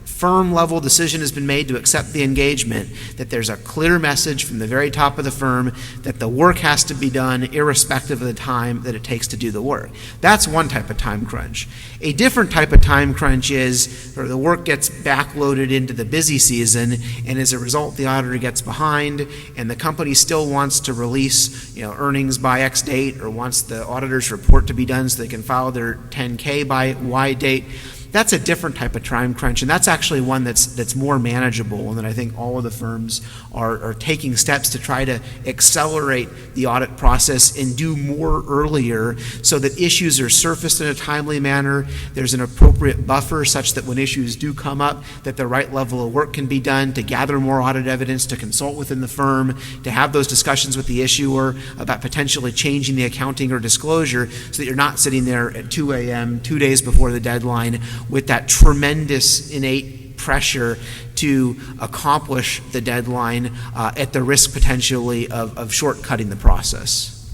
firm level decision has been made to accept the engagement, that there's a clear message from the very top of the firm that the work has to be done irrespective of the time that it takes to do the work. That's one type of time crunch. A different type of time crunch is where the work gets backloaded into the busy season, and as a result the auditor gets behind, and the company still wants to release earnings by X date, or wants the auditor's report to be done so they can file their 10K by Y date. That's a different type of time crunch, and that's actually one that's more manageable, and that I think all of the firms are taking steps to try to accelerate the audit process and do more earlier so that issues are surfaced in a timely manner. There's an appropriate buffer such that when issues do come up, that the right level of work can be done to gather more audit evidence, to consult within the firm, to have those discussions with the issuer about potentially changing the accounting or disclosure so that you're not sitting there at 2 a.m., 2 days before the deadline, with that tremendous innate pressure to accomplish the deadline at the risk potentially of shortcutting the process.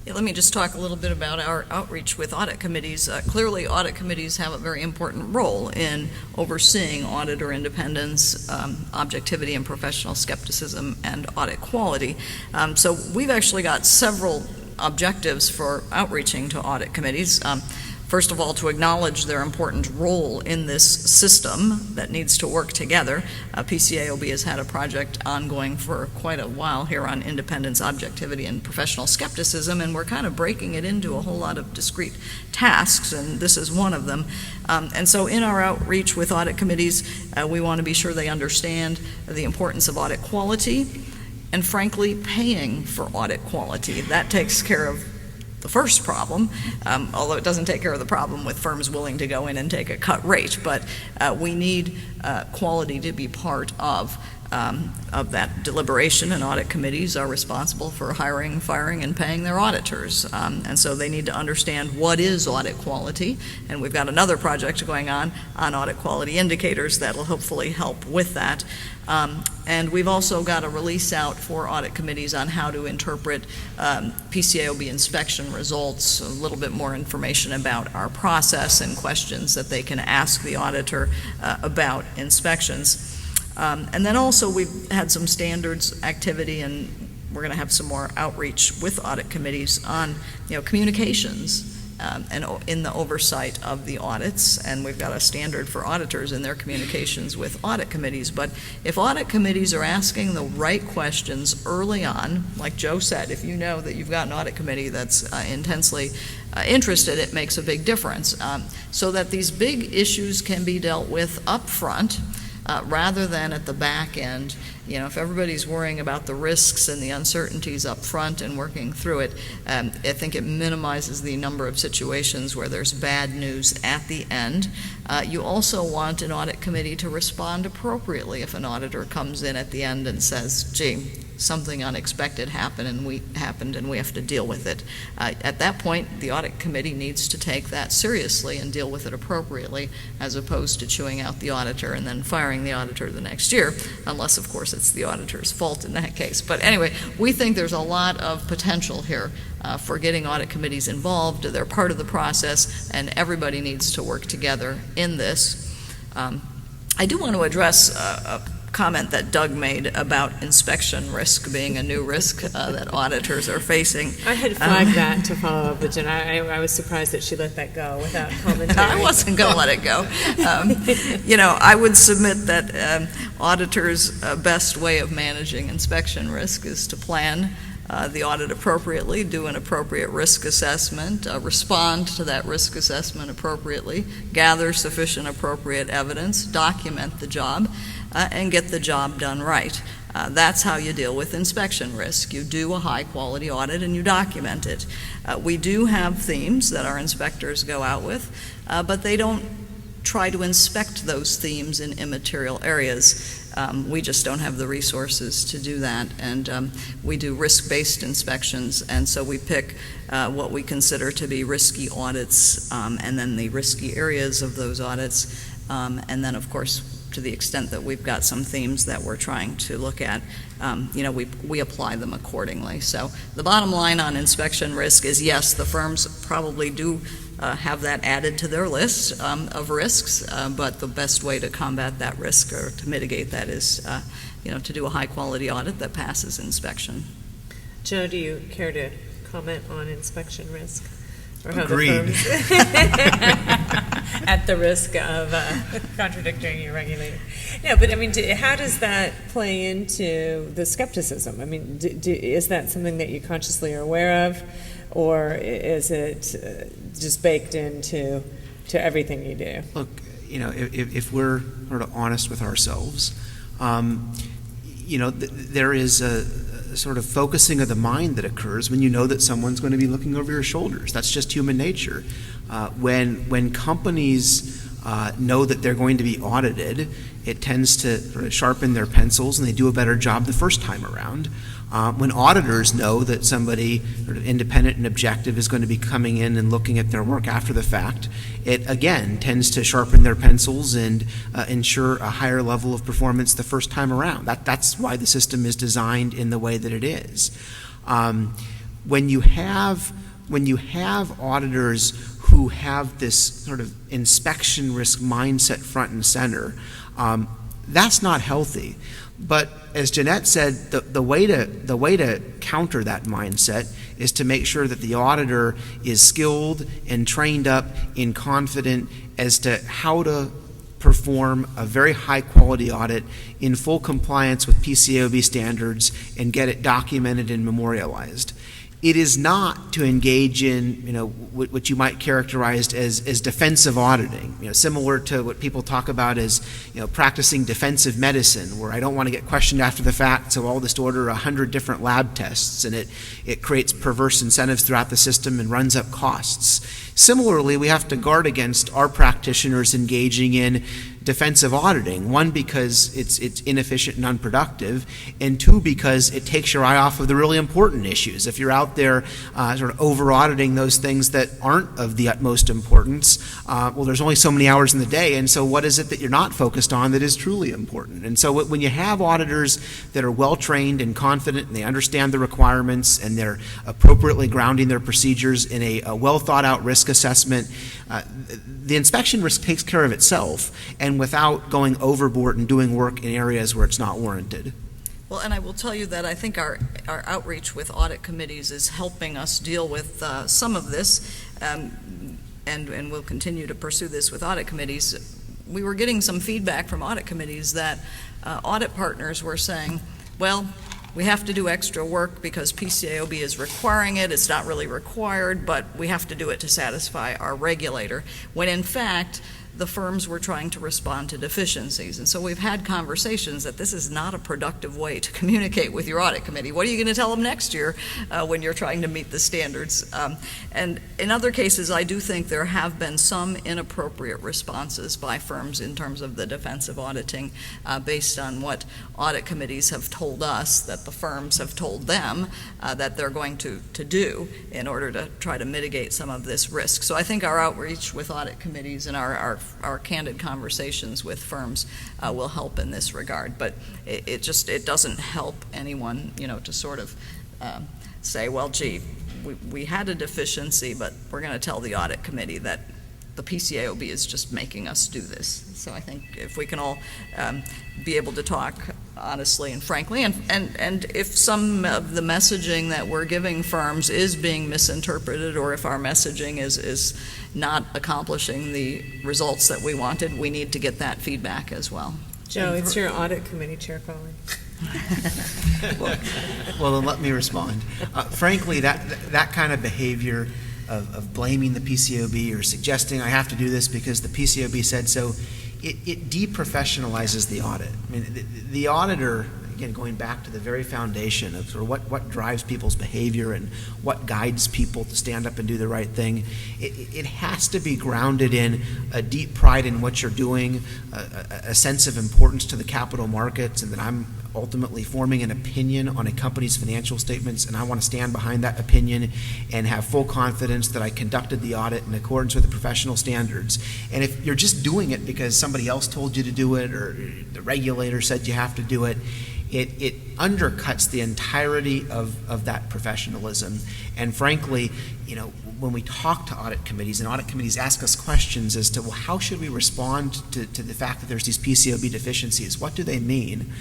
Yeah, let me just talk a little bit about our outreach with audit committees. Clearly, audit committees have a very important role in overseeing auditor independence, objectivity, and professional skepticism, and audit quality. So we've actually got several objectives for outreaching to audit committees. First of all, to acknowledge their important role in this system that needs to work together. PCAOB has had a project ongoing for quite a while here on independence, objectivity, and professional skepticism, and we're kind of breaking it into a whole lot of discrete tasks, and this is one of them. And so in our outreach with audit committees, we want to be sure they understand the importance of audit quality, and frankly, paying for audit quality. That takes care of the first problem, although it doesn't take care of the problem with firms willing to go in and take a cut rate, but we need quality to be part of that deliberation, and audit committees are responsible for hiring, firing, and paying their auditors. And so they need to understand what is audit quality, and we've got another project going on audit quality indicators that will hopefully help with that. And we've also got a release out for audit committees on how to interpret PCAOB inspection results, a little bit more information about our process and questions that they can ask the auditor about inspections. And then also we've had some standards activity, and we're going to have some more outreach with audit committees on communications and in the oversight of the audits, and we've got a standard for auditors in their communications with audit committees. But if audit committees are asking the right questions early on, like Joe said, if you know that you've got an audit committee that's intensely interested, it makes a big difference, so that these big issues can be dealt with up front. rather than at the back end. You know, if everybody's worrying about the risks and the uncertainties up front and working through it, I think it minimizes the number of situations where there's bad news at the end. You also want an audit committee to respond appropriately if an auditor comes in at the end and says, gee, something unexpected happened and we have to deal with it. At that point, the audit committee needs to take that seriously and deal with it appropriately, as opposed to chewing out the auditor and then firing the auditor the next year, unless, of course, it's the auditor's fault in that case. But anyway, we think there's a lot of potential here for getting audit committees involved. They're part of the process, and everybody needs to work together in this. I do want to address a comment that Doug made about inspection risk being a new risk that auditors are facing. I had flagged that to follow up with Jen. I was surprised that she let that go without commentary. I wasn't going to let it go. You know, I would submit that auditors' best way of managing inspection risk is to plan the audit appropriately, do an appropriate risk assessment, respond to that risk assessment appropriately, gather sufficient appropriate evidence, document the job, and get the job done right. That's how you deal with inspection risk. You do a high-quality audit and you document it. We do have themes that our inspectors go out with, but they don't try to inspect those themes in immaterial areas. We just don't have the resources to do that, and we do risk-based inspections, and so we pick what we consider to be risky audits, and then the risky areas of those audits, and then, of course, to the extent that we've got some themes that we're trying to look at, you know, we apply them accordingly. So the bottom line on inspection risk is, yes, the firms probably do have that added to their list of risks, but the best way to combat that risk or to mitigate that is, you know, to do a high-quality audit that passes inspection. Joe, do you care to comment on inspection risk? Or how Agreed. The firms at the risk of contradicting your regulator. No, but I mean, how does that play into the skepticism? I mean, is that something that you consciously are aware of, or is it just baked into everything you do? Look, you know, if we're sort of honest with ourselves, you know, there is a sort of focusing of the mind that occurs when you know that someone's going to be looking over your shoulders. That's just human nature. When companies know that they're going to be audited, it tends to sort of sharpen their pencils and they do a better job the first time around. When auditors know that somebody sort of independent and objective is going to be coming in and looking at their work after the fact, it again tends to sharpen their pencils and ensure a higher level of performance the first time around. That's why the system is designed in the way that it is. When you have auditors who have this sort of inspection risk mindset front and center, that's not healthy. But as Jeanette said, the way to counter that mindset is to make sure that the auditor is skilled and trained up and confident as to how to perform a very high quality audit in full compliance with PCAOB standards and get it documented and memorialized. It is not to engage in, you know, what you might characterize as defensive auditing, you know, similar to what people talk about as, you know, practicing defensive medicine, where I don't want to get questioned after the fact, so I'll just order 100 different lab tests, and it creates perverse incentives throughout the system and runs up costs. Similarly, we have to guard against our practitioners engaging in defensive auditing, one, because it's inefficient and unproductive, and two, because it takes your eye off of the really important issues. If you're out there sort of over-auditing those things that aren't of the utmost importance, well, there's only so many hours in the day, and so what is it that you're not focused on that is truly important? And so when you have auditors that are well-trained and confident and they understand the requirements and they're appropriately grounding their procedures in a well-thought-out risk assessment, the inspection risk takes care of itself, and without going overboard and doing work in areas where it's not warranted. Well, and I will tell you that I think our outreach with audit committees is helping us deal with some of this, and we'll continue to pursue this with audit committees. We were getting some feedback from audit committees that audit partners were saying, well, we have to do extra work because PCAOB is requiring it. It's not really required, but we have to do it to satisfy our regulator. When in fact, the firms were trying to respond to deficiencies. And so we've had conversations that this is not a productive way to communicate with your audit committee. What are you going to tell them next year when you're trying to meet the standards? And in other cases, I do think there have been some inappropriate responses by firms in terms of the defensive auditing based on what audit committees have told us that the firms have told them that they're going to do in order to try to mitigate some of this risk. So I think our outreach with audit committees and our candid conversations with firms will help in this regard. But it doesn't help anyone, to sort of say, well, gee, we had a deficiency, but we're going to tell the audit committee that the PCAOB is just making us do this. So I think if we can all be able to talk honestly and frankly, and if some of the messaging that we're giving firms is being misinterpreted, or if our messaging is not accomplishing the results that we wanted, we need to get that feedback as well. Joe, it's your audit committee chair calling. Well, then let me respond. Frankly, that kind of behavior of blaming the PCAOB or suggesting I have to do this because the PCAOB said so, it deprofessionalizes the audit. I mean, the auditor, again, going back to the very foundation of sort of what drives people's behavior and what guides people to stand up and do the right thing, it has to be grounded in a deep pride in what you're doing, a sense of importance to the capital markets, and that I'm ultimately forming an opinion on a company's financial statements, and I want to stand behind that opinion and have full confidence that I conducted the audit in accordance with the professional standards. And if you're just doing it because somebody else told you to do it or the regulator said you have to do it, it undercuts the entirety of that professionalism. And frankly, when we talk to audit committees, and audit committees ask us questions as to, well, how should we respond to the fact that there's these PCAOB deficiencies? What do they mean?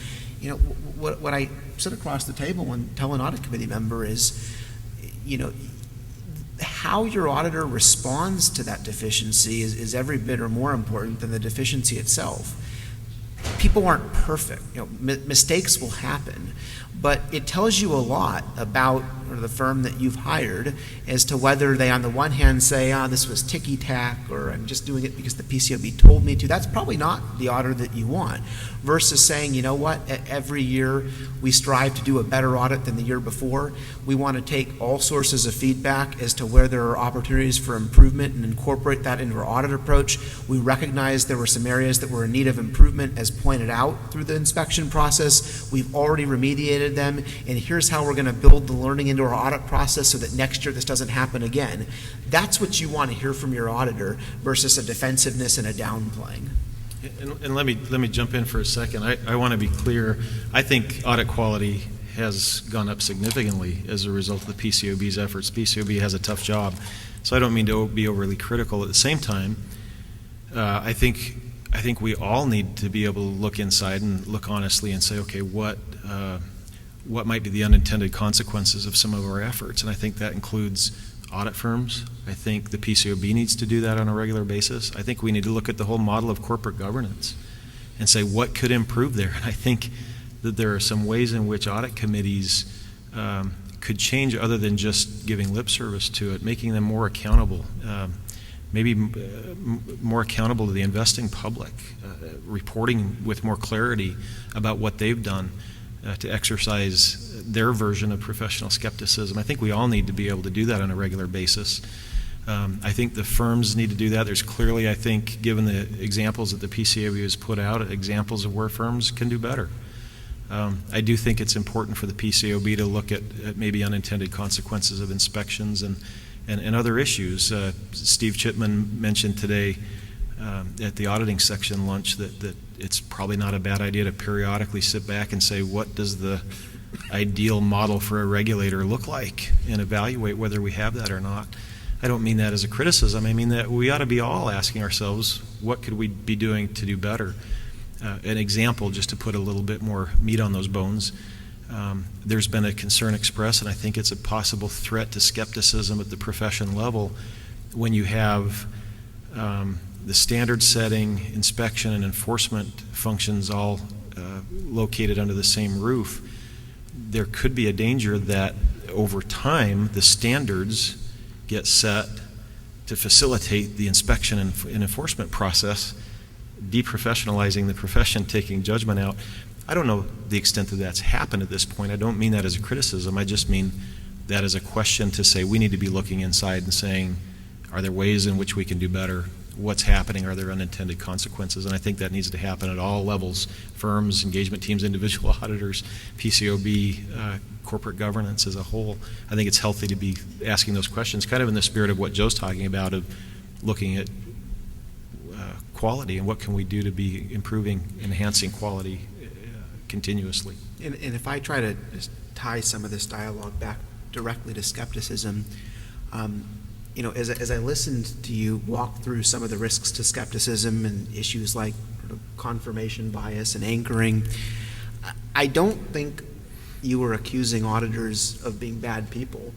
What I sit across the table and tell an audit committee member is, how your auditor responds to that deficiency is every bit or more important than the deficiency itself. People aren't perfect. Mistakes will happen, but it tells you a lot about the firm that you've hired as to whether they, on the one hand, say, this was ticky-tack, or I'm just doing it because the PCAOB told me to. That's probably not the auditor that you want, versus saying, you know what, every year we strive to do a better audit than the year before. We want to take all sources of feedback as to where there are opportunities for improvement and incorporate that into our audit approach. We recognize there were some areas that were in need of improvement, as pointed out through the inspection process. We've already remediated them, and here's how we're going to build the learning into our audit process so that next year this doesn't happen again. That's what you want to hear from your auditor versus a defensiveness and a downplaying. And let me jump in for a second. I want to be clear. I think audit quality has gone up significantly as a result of the PCAOB's efforts. PCAOB has a tough job, so I don't mean to be overly critical. At the same time, I think we all need to be able to look inside and look honestly and say, okay, what might be the unintended consequences of some of our efforts? And I think that includes audit firms. I think the PCAOB needs to do that on a regular basis. I think we need to look at the whole model of corporate governance and say what could improve there. And I think that there are some ways in which audit committees could change other than just giving lip service to it, making them more accountable, maybe more accountable to the investing public, reporting with more clarity about what they've done to exercise their version of professional skepticism. I think we all need to be able to do that on a regular basis. I think the firms need to do that. There's clearly, I think, given the examples that the PCAOB has put out, examples of where firms can do better. I do think it's important for the PCAOB to look at maybe unintended consequences of inspections and other issues. Steve Chipman mentioned today at the auditing section lunch that it's probably not a bad idea to periodically sit back and say, what does the ideal model for a regulator look like, and evaluate whether we have that or not. I don't mean that as a criticism. I mean that we ought to be all asking ourselves, what could we be doing to do better? An example, just to put a little bit more meat on those bones, there's been a concern expressed, and I think it's a possible threat to skepticism at the profession level when you have the standard setting, inspection, and enforcement functions all located under the same roof. There could be a danger that over time the standards get set to facilitate the inspection and enforcement process, deprofessionalizing the profession, taking judgment out. I don't know the extent that that's happened at this point. I don't mean that as a criticism. I just mean that as a question to say we need to be looking inside and saying, are there ways in which we can do better? What's happening? Are there unintended consequences? And I think that needs to happen at all levels, firms, engagement teams, individual auditors, PCAOB, corporate governance as a whole. I think it's healthy to be asking those questions, kind of in the spirit of what Joe's talking about, of looking at quality and what can we do to be improving, enhancing quality continuously. And if I try to just tie some of this dialogue back directly to skepticism, as I listened to you walk through some of the risks to skepticism and issues like sort of confirmation bias and anchoring, I don't think you were accusing auditors of being bad people.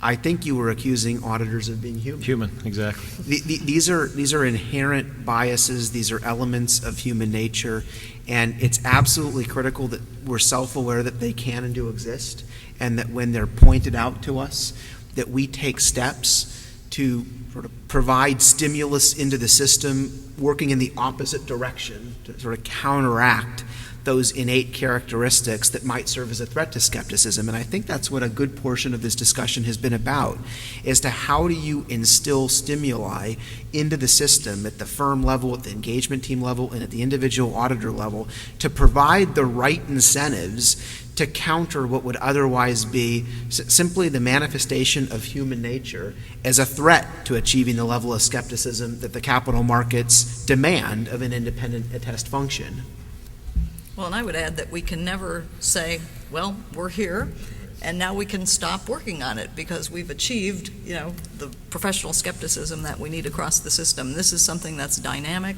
I think you were accusing auditors of being human. Human, exactly. These are inherent biases. These are elements of human nature, and it's absolutely critical that we're self-aware that they can and do exist, and that when they're pointed out to us, that we take steps to sort of provide stimulus into the system, working in the opposite direction to sort of counteract those innate characteristics that might serve as a threat to skepticism. And I think that's what a good portion of this discussion has been about, as to how do you instill stimuli into the system at the firm level, at the engagement team level, and at the individual auditor level to provide the right incentives to counter what would otherwise be simply the manifestation of human nature as a threat to achieving the level of skepticism that the capital markets demand of an independent attest function. Well, and I would add that we can never say, well, we're here, and now we can stop working on it because we've achieved, the professional skepticism that we need across the system. This is something that's dynamic.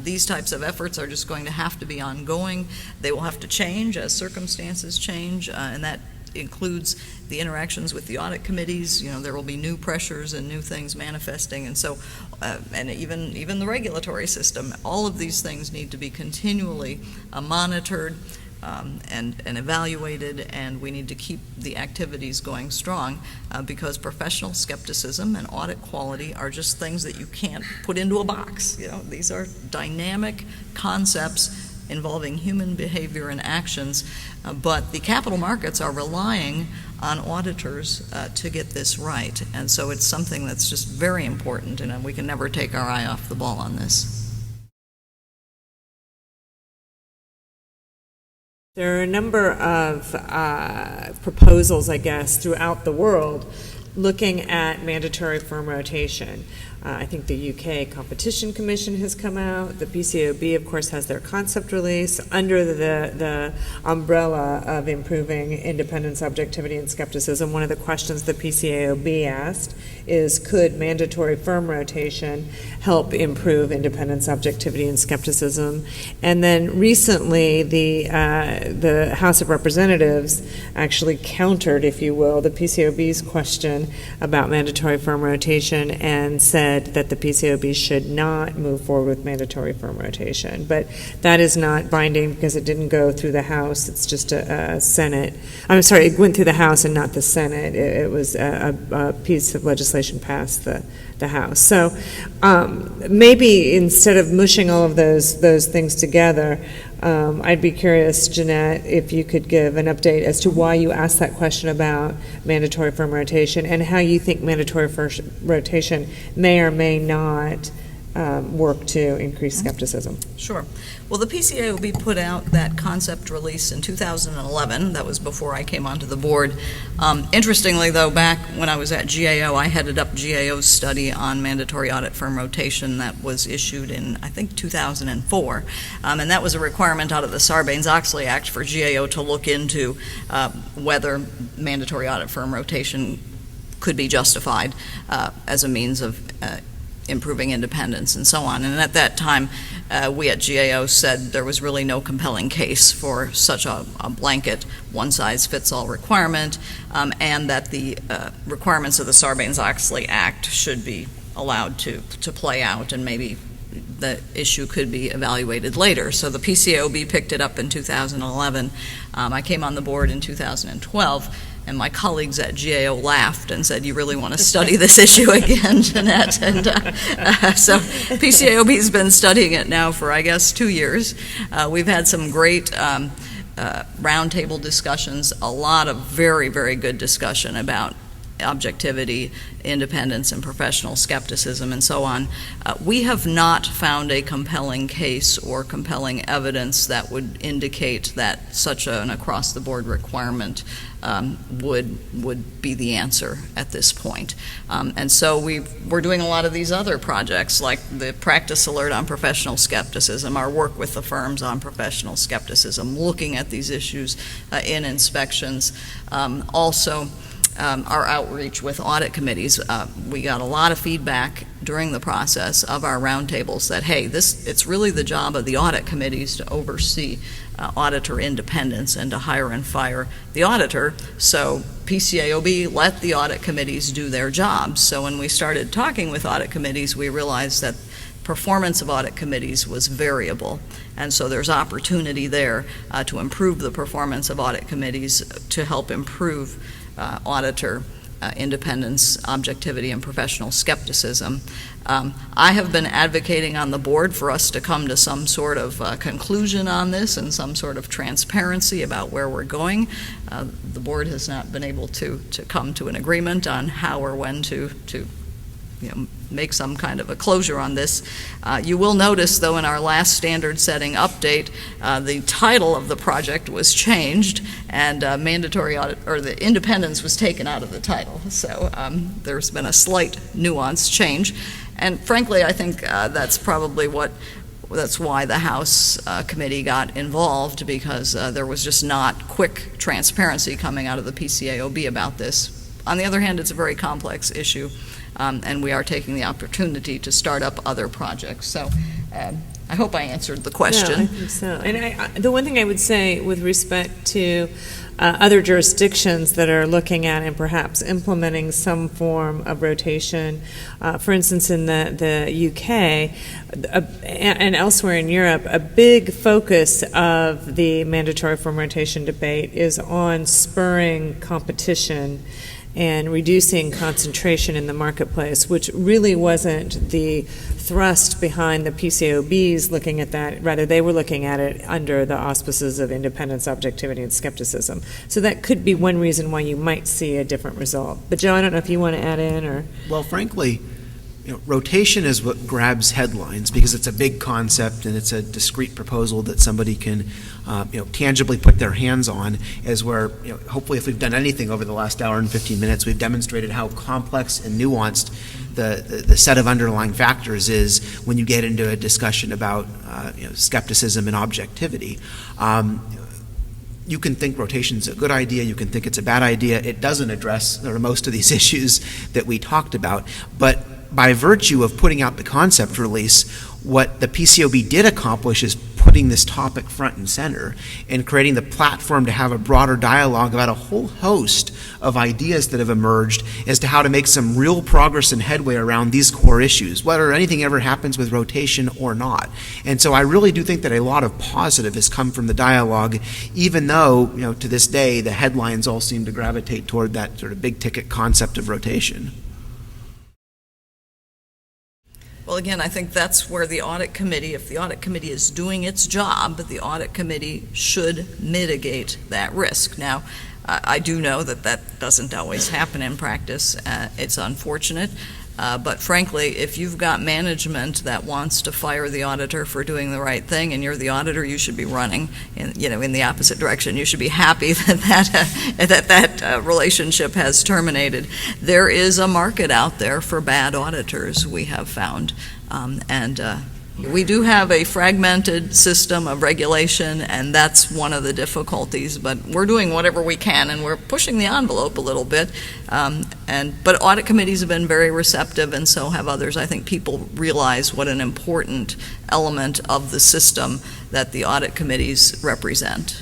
These types of efforts are just going to have to be ongoing. They will have to change as circumstances change, and that includes the interactions with the audit committees. There will be new pressures and new things manifesting, and so, and even the regulatory system. All of these things need to be continually monitored and evaluated, and we need to keep the activities going strong because professional skepticism and audit quality are just things that you can't put into a box. These are dynamic concepts involving human behavior and actions, but the capital markets are relying on auditors to get this right, and so it's something that's just very important, and we can never take our eye off the ball on this. There are a number of proposals, I guess, throughout the world looking at mandatory firm rotation. I think the UK Competition Commission has come out. The PCAOB, of course, has their concept release under the umbrella of improving independence, objectivity, and skepticism. One of the questions the PCAOB asked is, could mandatory firm rotation help improve independence, objectivity, and skepticism? And then recently, the House of Representatives actually countered, if you will, the PCAOB's question about mandatory firm rotation and said that the PCAOB should not move forward with mandatory firm rotation. But that is not binding because it didn't go through the House. It's just a Senate. I'm sorry, it went through the House and not the Senate. It was a piece of legislation passed the House. So maybe instead of mushing all of those things together, I'd be curious, Jeanette, if you could give an update as to why you asked that question about mandatory firm rotation and how you think mandatory firm rotation may or may not work to increase skepticism. Sure. Well, the PCAOB put out that concept release in 2011. That was before I came onto the board. Interestingly, though, back when I was at GAO, I headed up GAO's study on mandatory audit firm rotation that was issued in, I think, 2004. And that was a requirement out of the Sarbanes-Oxley Act for GAO to look into whether mandatory audit firm rotation could be justified as a means of improving independence and so on. And at that time, we at GAO said there was really no compelling case for such a blanket one-size-fits-all requirement, and that the requirements of the Sarbanes-Oxley Act should be allowed to play out, and maybe the issue could be evaluated later. So the PCAOB picked it up in 2011. I came on the board in 2012, And my colleagues at GAO laughed and said, "You really want to study this issue again, Jeanette?" And so PCAOB has been studying it now for, I guess, 2 years. We've had some great roundtable discussions, a lot of very, very good discussion about objectivity, independence, and professional skepticism, and so on. We have not found a compelling case or compelling evidence that would indicate that such an across-the-board requirement would be the answer at this point. And so we're doing a lot of these other projects, like the practice alert on professional skepticism, our work with the firms on professional skepticism, looking at these issues in inspections. Also, our outreach with audit committees. We got a lot of feedback during the process of our roundtables that, hey, it's really the job of the audit committees to oversee auditor independence and to hire and fire the auditor. So PCAOB let the audit committees do their jobs. So when we started talking with audit committees, we realized that performance of audit committees was variable. And so there's opportunity there to improve the performance of audit committees to help improve auditor independence, objectivity, and professional skepticism. I have been advocating on the board for us to come to some sort of conclusion on this and some sort of transparency about where we're going. The board has not been able to come to an agreement on how or when to make some kind of a closure on this. You will notice, though, in our last standard setting update, the title of the project was changed, and mandatory audit, or the independence, was taken out of the title. So there's been a slight nuance change, and frankly, I think that's probably that's why the House committee got involved, because there was just not quick transparency coming out of the PCAOB about this. On the other hand, it's a very complex issue. And we are taking the opportunity to start up other projects. So I hope I answered the question. No, I think so. And the one thing I would say with respect to other jurisdictions that are looking at and perhaps implementing some form of rotation, for instance, in the UK and elsewhere in Europe, a big focus of the mandatory form rotation debate is on spurring competition and reducing concentration in the marketplace, which really wasn't the thrust behind the PCAOB's looking at that. Rather, they were looking at it under the auspices of independence, objectivity, and skepticism. So that could be one reason why you might see a different result. But Joe, I don't know if you want to add in, or... Well, frankly, rotation is what grabs headlines because it's a big concept and it's a discrete proposal that somebody can tangibly put their hands on, as where hopefully if we've done anything over the last hour and 15 minutes, we've demonstrated how complex and nuanced the set of underlying factors is when you get into a discussion about skepticism and objectivity. You can think rotation's a good idea, you can think it's a bad idea. It doesn't address most of these issues that we talked about, but by virtue of putting out the concept release, what the PCAOB did accomplish is putting this topic front and center and creating the platform to have a broader dialogue about a whole host of ideas that have emerged as to how to make some real progress and headway around these core issues, whether anything ever happens with rotation or not. And so I really do think that a lot of positive has come from the dialogue, even though, to this day, the headlines all seem to gravitate toward that sort of big ticket concept of rotation. Well, again, I think that's where the audit committee, if the audit committee is doing its job, the audit committee should mitigate that risk. Now, I do know that that doesn't always happen in practice. It's unfortunate. But frankly, if you've got management that wants to fire the auditor for doing the right thing, and you're the auditor, you should be running in the opposite direction. You should be happy that relationship has terminated. There is a market out there for bad auditors, we have found, and we do have a fragmented system of regulation, and that's one of the difficulties, but we're doing whatever we can, and we're pushing the envelope a little bit, but audit committees have been very receptive, and so have others. I think people realize what an important element of the system that the audit committees represent.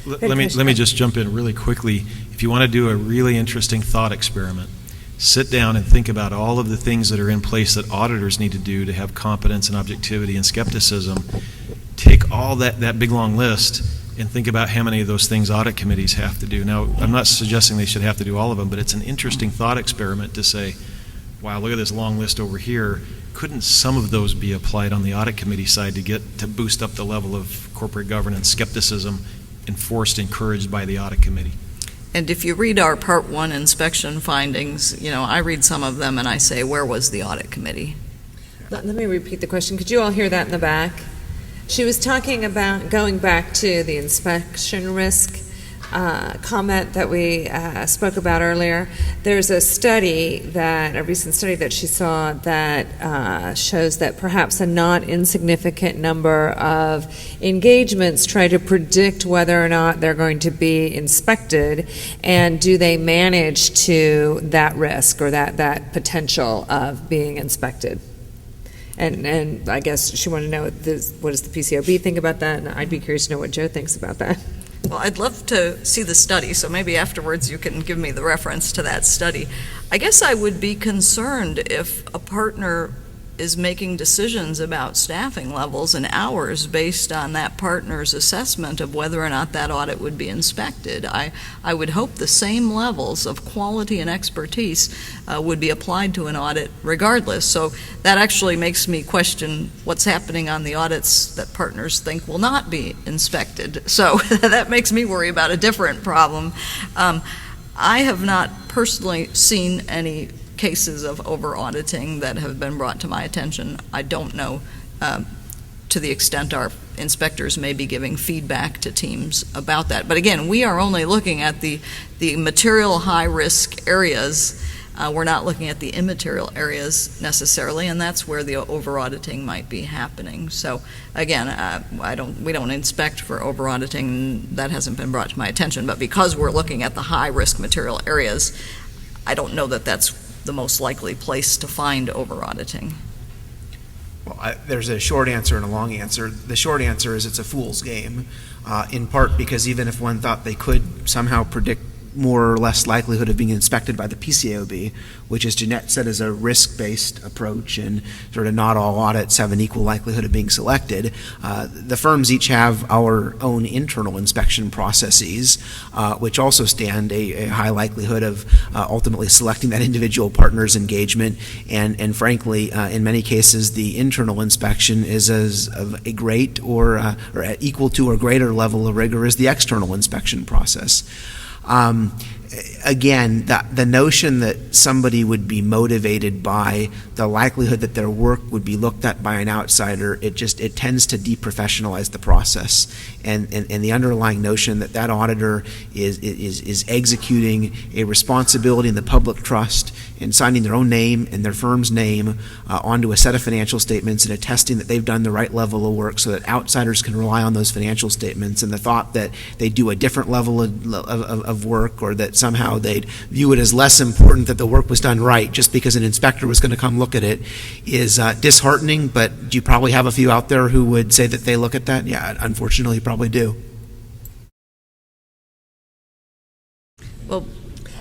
Let me just jump in really quickly. If you want to do a really interesting thought experiment, sit down and think about all of the things that are in place that auditors need to do to have competence and objectivity and skepticism. Take all that big long list, and think about how many of those things audit committees have to do. Now, I'm not suggesting they should have to do all of them, but it's an interesting thought experiment to say, wow, look at this long list over here. Couldn't some of those be applied on the audit committee side to boost up the level of corporate governance skepticism encouraged by the audit committee? And if you read our Part 1 inspection findings, I read some of them and I say, where was the audit committee? Let me repeat the question. Could you all hear that in the back? She was talking about going back to the inspection risk comment that we spoke about earlier. There's a recent study that she saw that shows that perhaps a not insignificant number of engagements try to predict whether or not they're going to be inspected, and do they manage to that risk or that potential of being inspected. And I guess she wanted to know what does the PCAOB think about that, and I'd be curious to know what Joe thinks about that. Well, I'd love to see the study, so maybe afterwards you can give me the reference to that study. I guess I would be concerned if a partner is making decisions about staffing levels and hours based on that partner's assessment of whether or not that audit would be inspected. I would hope the same levels of quality and expertise would be applied to an audit regardless. So that actually makes me question what's happening on the audits that partners think will not be inspected. So that makes me worry about a different problem. I have not personally seen any cases of over-auditing that have been brought to my attention. I don't know to the extent our inspectors may be giving feedback to teams about that. But again, we are only looking at the material high-risk areas. We're not looking at the immaterial areas necessarily, and that's where the over-auditing might be happening. So again, we don't inspect for over-auditing. That hasn't been brought to my attention. But because we're looking at the high-risk material areas, I don't know that that's the most likely place to find over-auditing. Well, there's a short answer and a long answer. The short answer is it's a fool's game, in part because even if one thought they could somehow predict more or less likelihood of being inspected by the PCAOB, which, as Jeanette said, is a risk-based approach, and sort of not all audits have an equal likelihood of being selected. The firms each have our own internal inspection processes, which also stand a high likelihood of ultimately selecting that individual partner's engagement, and frankly, in many cases, the internal inspection is as of a great or equal to or greater level of rigor as the external inspection process. Again, the notion that somebody would be motivated by the likelihood that their work would be looked at by an outsider, it tends to deprofessionalize the process, and the underlying notion that auditor is executing a responsibility in the public trust in signing their own name and their firm's name onto a set of financial statements and attesting that they've done the right level of work so that outsiders can rely on those financial statements, and the thought that they do a different level of work, or that somehow they'd view it as less important that the work was done right just because an inspector was going to come look at it, is disheartening. But do you probably have a few out there who would say that they look at that? Yeah, unfortunately, you probably do. Well,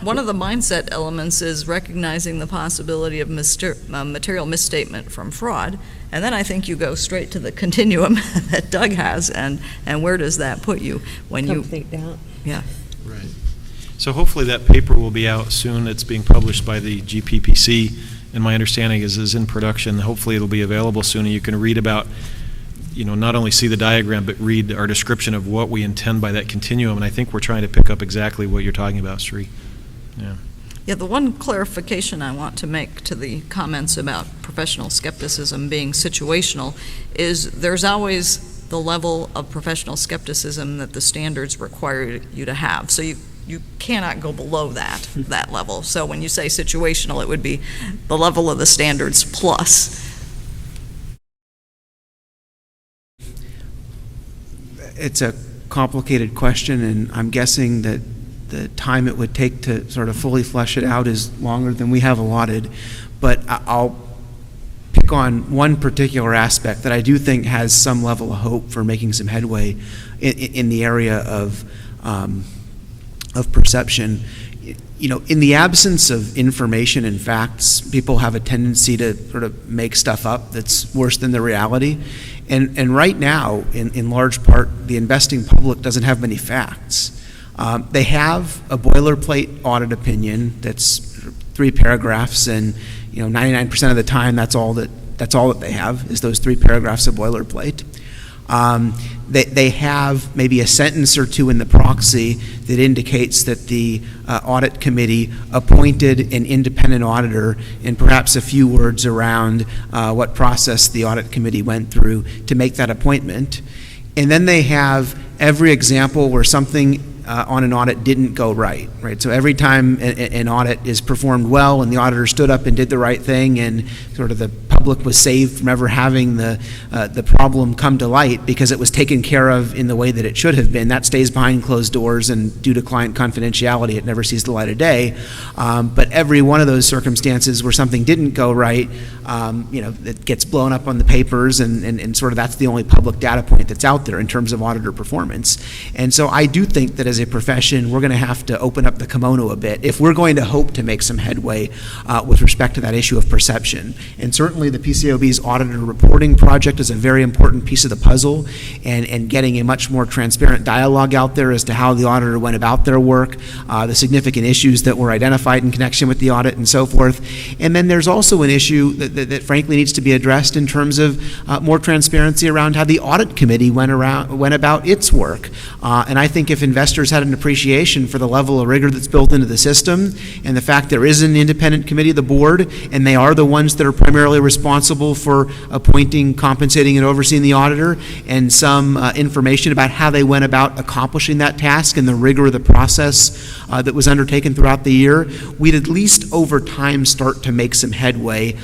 one of the mindset elements is recognizing the possibility of material misstatement from fraud, and then I think you go straight to the continuum that Doug has, and where does that put you when Complete doubt. Yeah. Right. So hopefully that paper will be out soon. It's being published by the GPPC, and my understanding is in production. Hopefully it'll be available soon, and you can read about, not only see the diagram, but read our description of what we intend by that continuum, and I think we're trying to pick up exactly what you're talking about, Sri. Yeah, the one clarification I want to make to the comments about professional skepticism being situational is there's always the level of professional skepticism that the standards require you to have. So you cannot go below that level. So when you say situational, it would be the level of the standards plus. It's a complicated question, and I'm guessing that the time it would take to sort of fully flesh it out is longer than we have allotted. But I'll pick on one particular aspect that I do think has some level of hope for making some headway in the area of perception. In the absence of information and facts, people have a tendency to sort of make stuff up that's worse than the reality. And right now, in large part, the investing public doesn't have many facts. They have a boilerplate audit opinion that's 3 paragraphs, and 99% of the time that's all that they have is those 3 paragraphs of boilerplate. They have maybe a sentence or 2 in the proxy that indicates that the audit committee appointed an independent auditor, and perhaps a few words around what process the audit committee went through to make that appointment. And then they have every example where something on an audit didn't go right? So every time an audit is performed well and the auditor stood up and did the right thing, and sort of the public was saved from ever having the problem come to light because it was taken care of in the way that it should have been, that stays behind closed doors, and due to client confidentiality, it never sees the light of day. But every one of those circumstances where something didn't go right, it gets blown up on the papers, and sort of that's the only public data point that's out there in terms of auditor performance. And so I do think that as a profession, we're going to have to open up the kimono a bit if we're going to hope to make some headway with respect to that issue of perception. And certainly the PCAOB's auditor reporting project is a very important piece of the puzzle, and getting a much more transparent dialogue out there as to how the auditor went about their work, the significant issues that were identified in connection with the audit, and so forth. And then there's also an issue that frankly needs to be addressed in terms of more transparency around how the audit committee went about its work. And I think if investors had an appreciation for the level of rigor that's built into the system, and the fact there is an independent committee of the board, and they are the ones that are primarily responsible for appointing, compensating, and overseeing the auditor, and some information about how they went about accomplishing that task and the rigor of the process that was undertaken throughout the year, we'd at least over time start to make some headway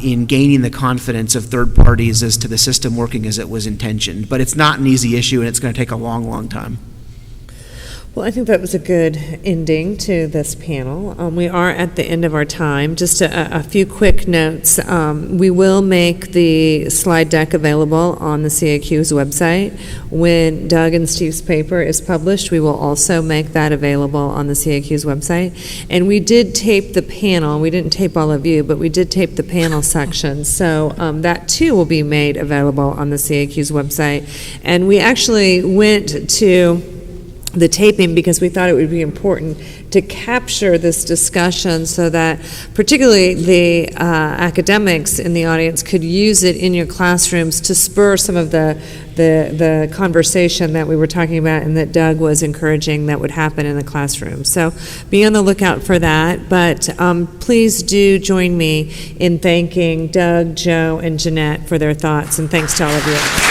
in gaining the confidence of third parties as to the system working as it was intentioned. But it's not an easy issue, and it's going to take a long, long time. Well, I think that was a good ending to this panel. We are at the end of our time. Just a few quick notes. We will make the slide deck available on the CAQ's website. When Doug and Steve's paper is published, we will also make that available on the CAQ's website. And we did tape the panel. We didn't tape all of you, but we did tape the panel section. So that too will be made available on the CAQ's website. And we actually went to the taping because we thought it would be important to capture this discussion so that particularly the academics in the audience could use it in your classrooms to spur some of the conversation that we were talking about and that Doug was encouraging that would happen in the classroom. So be on the lookout for that, but please do join me in thanking Doug, Joe, and Jeanette for their thoughts, and thanks to all of you.